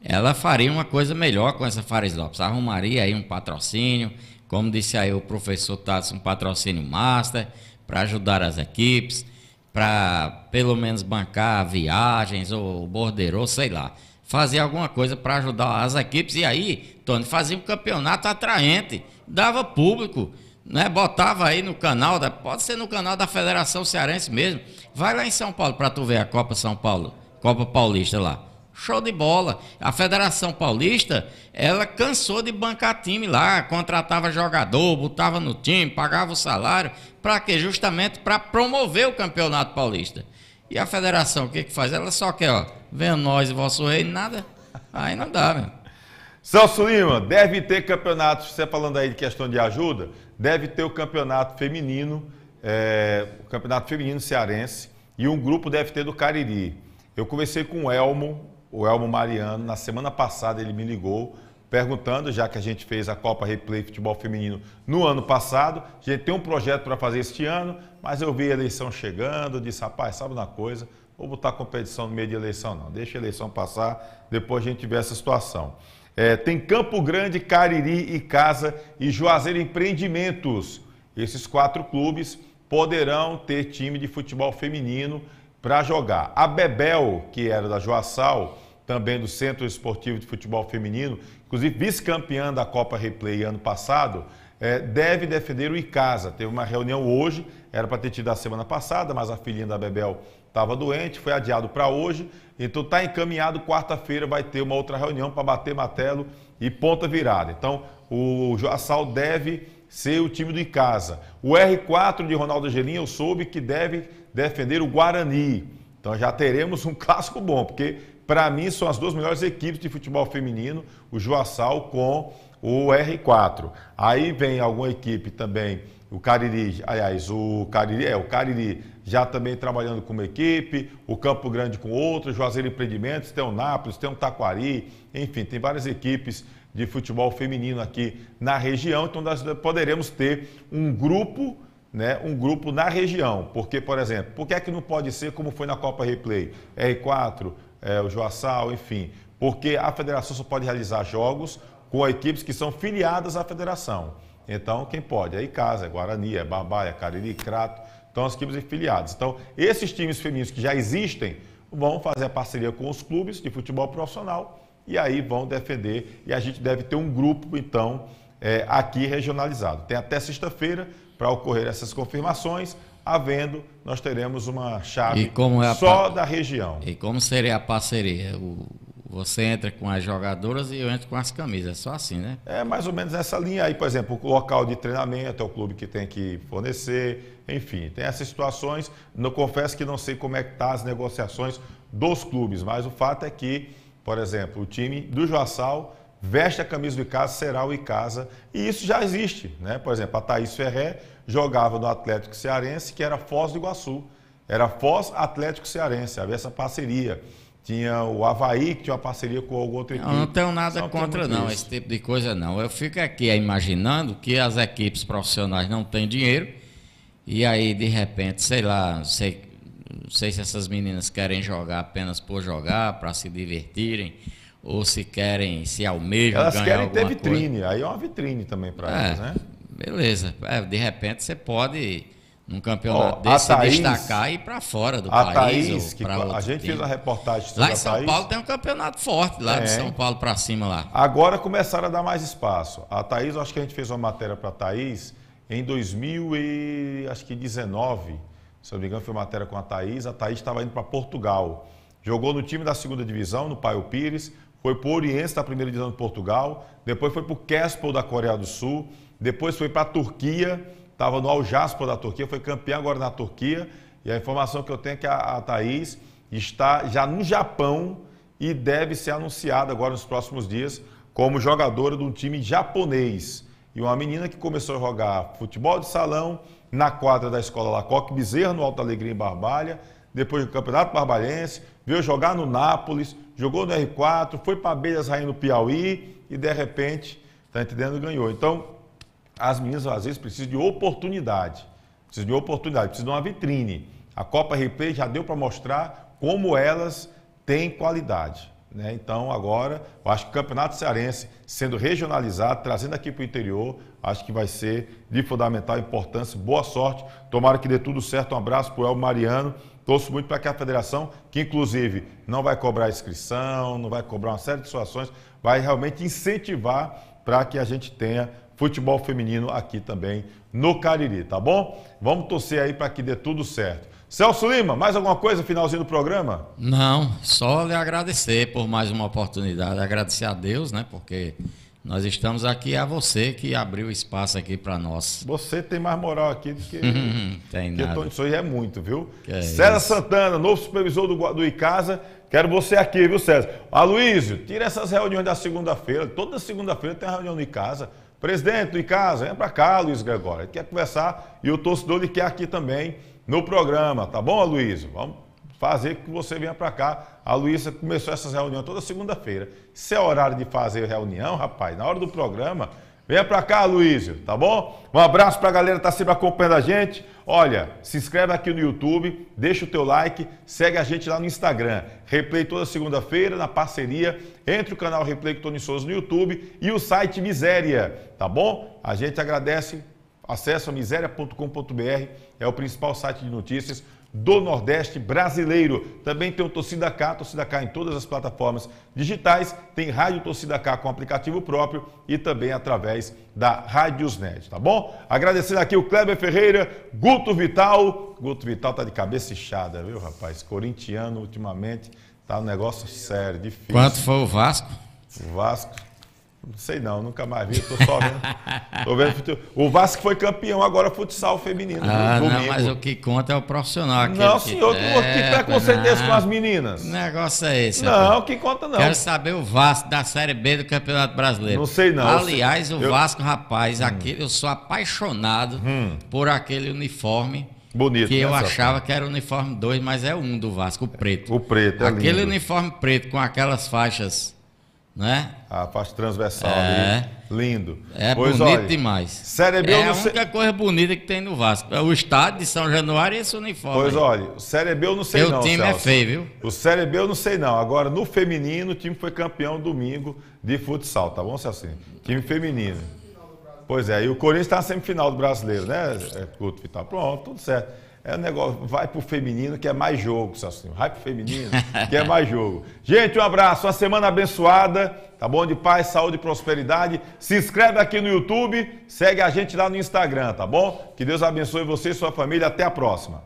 ela faria uma coisa melhor com essa Fares Lopes, arrumaria aí um patrocínio, como disse aí o professor Tassi, um patrocínio master, para ajudar as equipes, para pelo menos bancar viagens ou borderô, sei lá, fazer alguma coisa para ajudar as equipes. E aí, Tony, fazia um campeonato atraente, dava público, né? Botava aí no canal, pode ser no canal da Federação Cearense mesmo. Vai lá em São Paulo para tu ver a Copa São Paulo, Copa Paulista lá. Show de bola. A Federação Paulista, ela cansou de bancar time lá, contratava jogador, botava no time, pagava o salário. Para quê? Justamente para promover o Campeonato Paulista. E a federação, o que faz? Ela só quer, ó, venha nós e vosso rei, nada. Aí não dá, meu. Celso Lima, deve ter campeonatos, você falando aí de questão de ajuda, deve ter o campeonato feminino, o campeonato feminino cearense, e um grupo deve ter do Cariri. Eu conversei com o Elmo Mariano, na semana passada ele me ligou, perguntando, já que a gente fez a Copa Replay Futebol Feminino no ano passado, a gente tem um projeto para fazer este ano, mas eu vi a eleição chegando, disse, rapaz, sabe uma coisa, vou botar competição no meio de eleição não, deixa a eleição passar, depois a gente vê essa situação. Tem Campo Grande, Cariri, Icasa e Juazeiro Empreendimentos. Esses 4 clubes poderão ter time de futebol feminino para jogar. A Bebel, que era da Joaçal, também do Centro Esportivo de Futebol Feminino, inclusive vice-campeã da Copa Replay ano passado, deve defender o Icasa. Teve uma reunião hoje, era para ter tido a semana passada, mas a filhinha da Bebel estava doente, foi adiado para hoje, então está encaminhado, quarta-feira vai ter uma outra reunião para bater martelo e ponta virada. Então o Joaçal deve ser o time do Icasa. O R4 de Ronaldo Angelim eu soube que deve defender o Guarani. Então já teremos um clássico bom, porque para mim são as 2 melhores equipes de futebol feminino, o Joaçal com o R4. Aí vem alguma equipe também, o Cariri, aliás, o Cariri já também trabalhando com uma equipe, o Campo Grande com outra, o Juazeiro Empreendimentos, tem o Nápoles, tem o Taquari, enfim, tem várias equipes de futebol feminino aqui na região, então nós poderemos ter um grupo, né, um grupo na região, porque, por exemplo, por que é que não pode ser como foi na Copa Replay, R4, o Joaçal, enfim, porque a federação só pode realizar jogos com equipes que são filiadas à federação. Então, quem pode? É Icasa, é Guarani, é Barbalha, Cariri, Crato, então as equipes filiadas. Então, esses times femininos que já existem vão fazer a parceria com os clubes de futebol profissional e aí vão defender. E a gente deve ter um grupo, então, aqui regionalizado. Tem até sexta-feira para ocorrer essas confirmações. Havendo, nós teremos uma chave só da região. E como seria a parceria? Você entra com as jogadoras e eu entro com as camisas, é só assim, né? É mais ou menos essa linha aí, por exemplo, o local de treinamento é o clube que tem que fornecer, enfim, tem essas situações. Não confesso que não sei como é que tá as negociações dos clubes, mas o fato é que, por exemplo, o time do Joaçal veste a camisa do Icasa, será o Icasa, e isso já existe, né? Por exemplo, a Thaís Ferré jogava no Atlético Cearense, que era Foz do Iguaçu, era Foz Atlético Cearense, havia essa parceria. Tinha o Avaí, que tinha uma parceria com alguma outra equipe. Eu não tenho nada contra, não, esse tipo de coisa, não. Eu fico aqui imaginando que as equipes profissionais não têm dinheiro e aí, de repente, sei lá, não sei se essas meninas querem jogar apenas por jogar, para se divertirem, ou se querem, se almejam elas ganhar alguma coisa. Elas querem ter vitrine, coisa. Aí é uma vitrine também para elas, né? Beleza. De repente, você pode... num campeonato desse, Thaís, se destacar e ir para fora do país. Thaís, ou para outro a gente fez uma reportagem sobre lá em São Paulo tem um campeonato forte, lá de São Paulo para cima lá. Agora começaram a dar mais espaço. A Thaís, acho que a gente fez uma matéria para a Thaís em 2019, se eu não me engano foi uma matéria com a Thaís estava indo para Portugal. Jogou no time da 2ª divisão, no Paio Pires, foi para o Oriense da 1ª divisão de Portugal, depois foi para o Kespel da Coreia do Sul, depois foi para a Turquia, estava no Al Jaspor da Turquia, foi campeã agora na Turquia, e a informação que eu tenho é que a Thaís está já no Japão e deve ser anunciada agora nos próximos dias como jogadora de um time japonês. E uma menina que começou a jogar futebol de salão na quadra da escola Lacoque Bezerra, no Alto Alegria, em Barbalha, depois do Campeonato Barbalhense, veio jogar no Nápoles, jogou no R4, foi para Abelhas Rainha no Piauí e, de repente, tá entendendo? Ganhou. Então, as meninas às vezes precisam de oportunidade. Precisam de uma vitrine. A Copa Replay já deu para mostrar como elas têm qualidade, né? Então, agora, eu acho que o Campeonato Cearense, sendo regionalizado, trazendo aqui para o interior, acho que vai ser de fundamental importância. Boa sorte, tomara que dê tudo certo. Um abraço para o Elmo Mariano. Torço muito para que a federação, que inclusive não vai cobrar inscrição, não vai cobrar uma série de situações, vai realmente incentivar para que a gente tenha futebol feminino aqui também no Cariri, tá bom? Vamos torcer aí para que dê tudo certo. Celso Lima, mais alguma coisa, finalzinho do programa? Não, só lhe agradecer por mais uma oportunidade, agradecer a Deus, né, porque nós estamos aqui, a você que abriu espaço aqui para nós. Você tem mais moral aqui do que... Tem nada. Tony Souza é muito, viu? César Santana, novo supervisor do Icasa, quero você aqui, viu, César? Aloysio, tira essas reuniões da segunda-feira, toda segunda-feira tem uma reunião no Icasa. Presidente do Icasa, vem para cá, Luiz Gregório, ele quer conversar e o torcedor ele quer aqui também no programa, tá bom, Aloysio? Vamos fazer que você venha para cá. A Luísa começou essas reuniões toda segunda-feira. Se é horário de fazer reunião, rapaz, na hora do programa, venha para cá, Luísio, tá bom? Um abraço para a galera que está sempre acompanhando a gente. Olha, se inscreve aqui no YouTube, deixa o teu like, segue a gente lá no Instagram. Replay toda segunda-feira, na parceria entre o canal Replay com Tony Souza no YouTube e o site Miséria, tá bom? A gente agradece, acessa miséria.com.br, é o principal site de notícias do Nordeste brasileiro. Também tem o Torcida K em todas as plataformas digitais, tem Rádio Torcida K com aplicativo próprio e também através da Rádiosnet, tá bom? Agradecendo aqui o Kleber Ferreira, Guto Vital tá de cabeça inchada, viu, rapaz? Corintiano ultimamente tá um negócio sério, difícil. Quanto foi o Vasco? O Vasco, não sei não, nunca mais vi, tô só vendo. Tô vendo. O Vasco foi campeão agora futsal feminino. Não, mas o que conta é o profissional. Não, senhor, que preconceito é esse com as meninas? Que negócio é esse? Não, que conta não. Quero saber o Vasco da Série B do Campeonato Brasileiro. Não sei não. Aliás, o Vasco, rapaz, eu sou apaixonado por aquele uniforme. Bonito, que eu achava que era o uniforme 2, mas é um do Vasco, o preto. O preto, é aquele lindo. uniforme preto com aquelas faixas, né? A faixa transversal ali, lindo. É pois bonito olha, demais. Série B é a única coisa bonita que tem no Vasco. É o estádio de São Januário e esse uniforme. Pois aí. Olha, o Série B eu não sei não, o time Celso. é feio, viu? O Série B eu não sei não. Agora, no feminino, o time foi campeão domingo de futsal, tá bom, Celso? Time feminino. Pois é, e o Corinthians está na semifinal do Brasileiro, né, Guto Vital? Pronto, tudo certo. É um negócio, vai pro feminino que é mais jogo, Celso. Vai pro feminino que é mais jogo. Gente, um abraço, uma semana abençoada, tá bom? De paz, saúde e prosperidade. Se inscreve aqui no YouTube, segue a gente lá no Instagram, tá bom? Que Deus abençoe você e sua família. Até a próxima.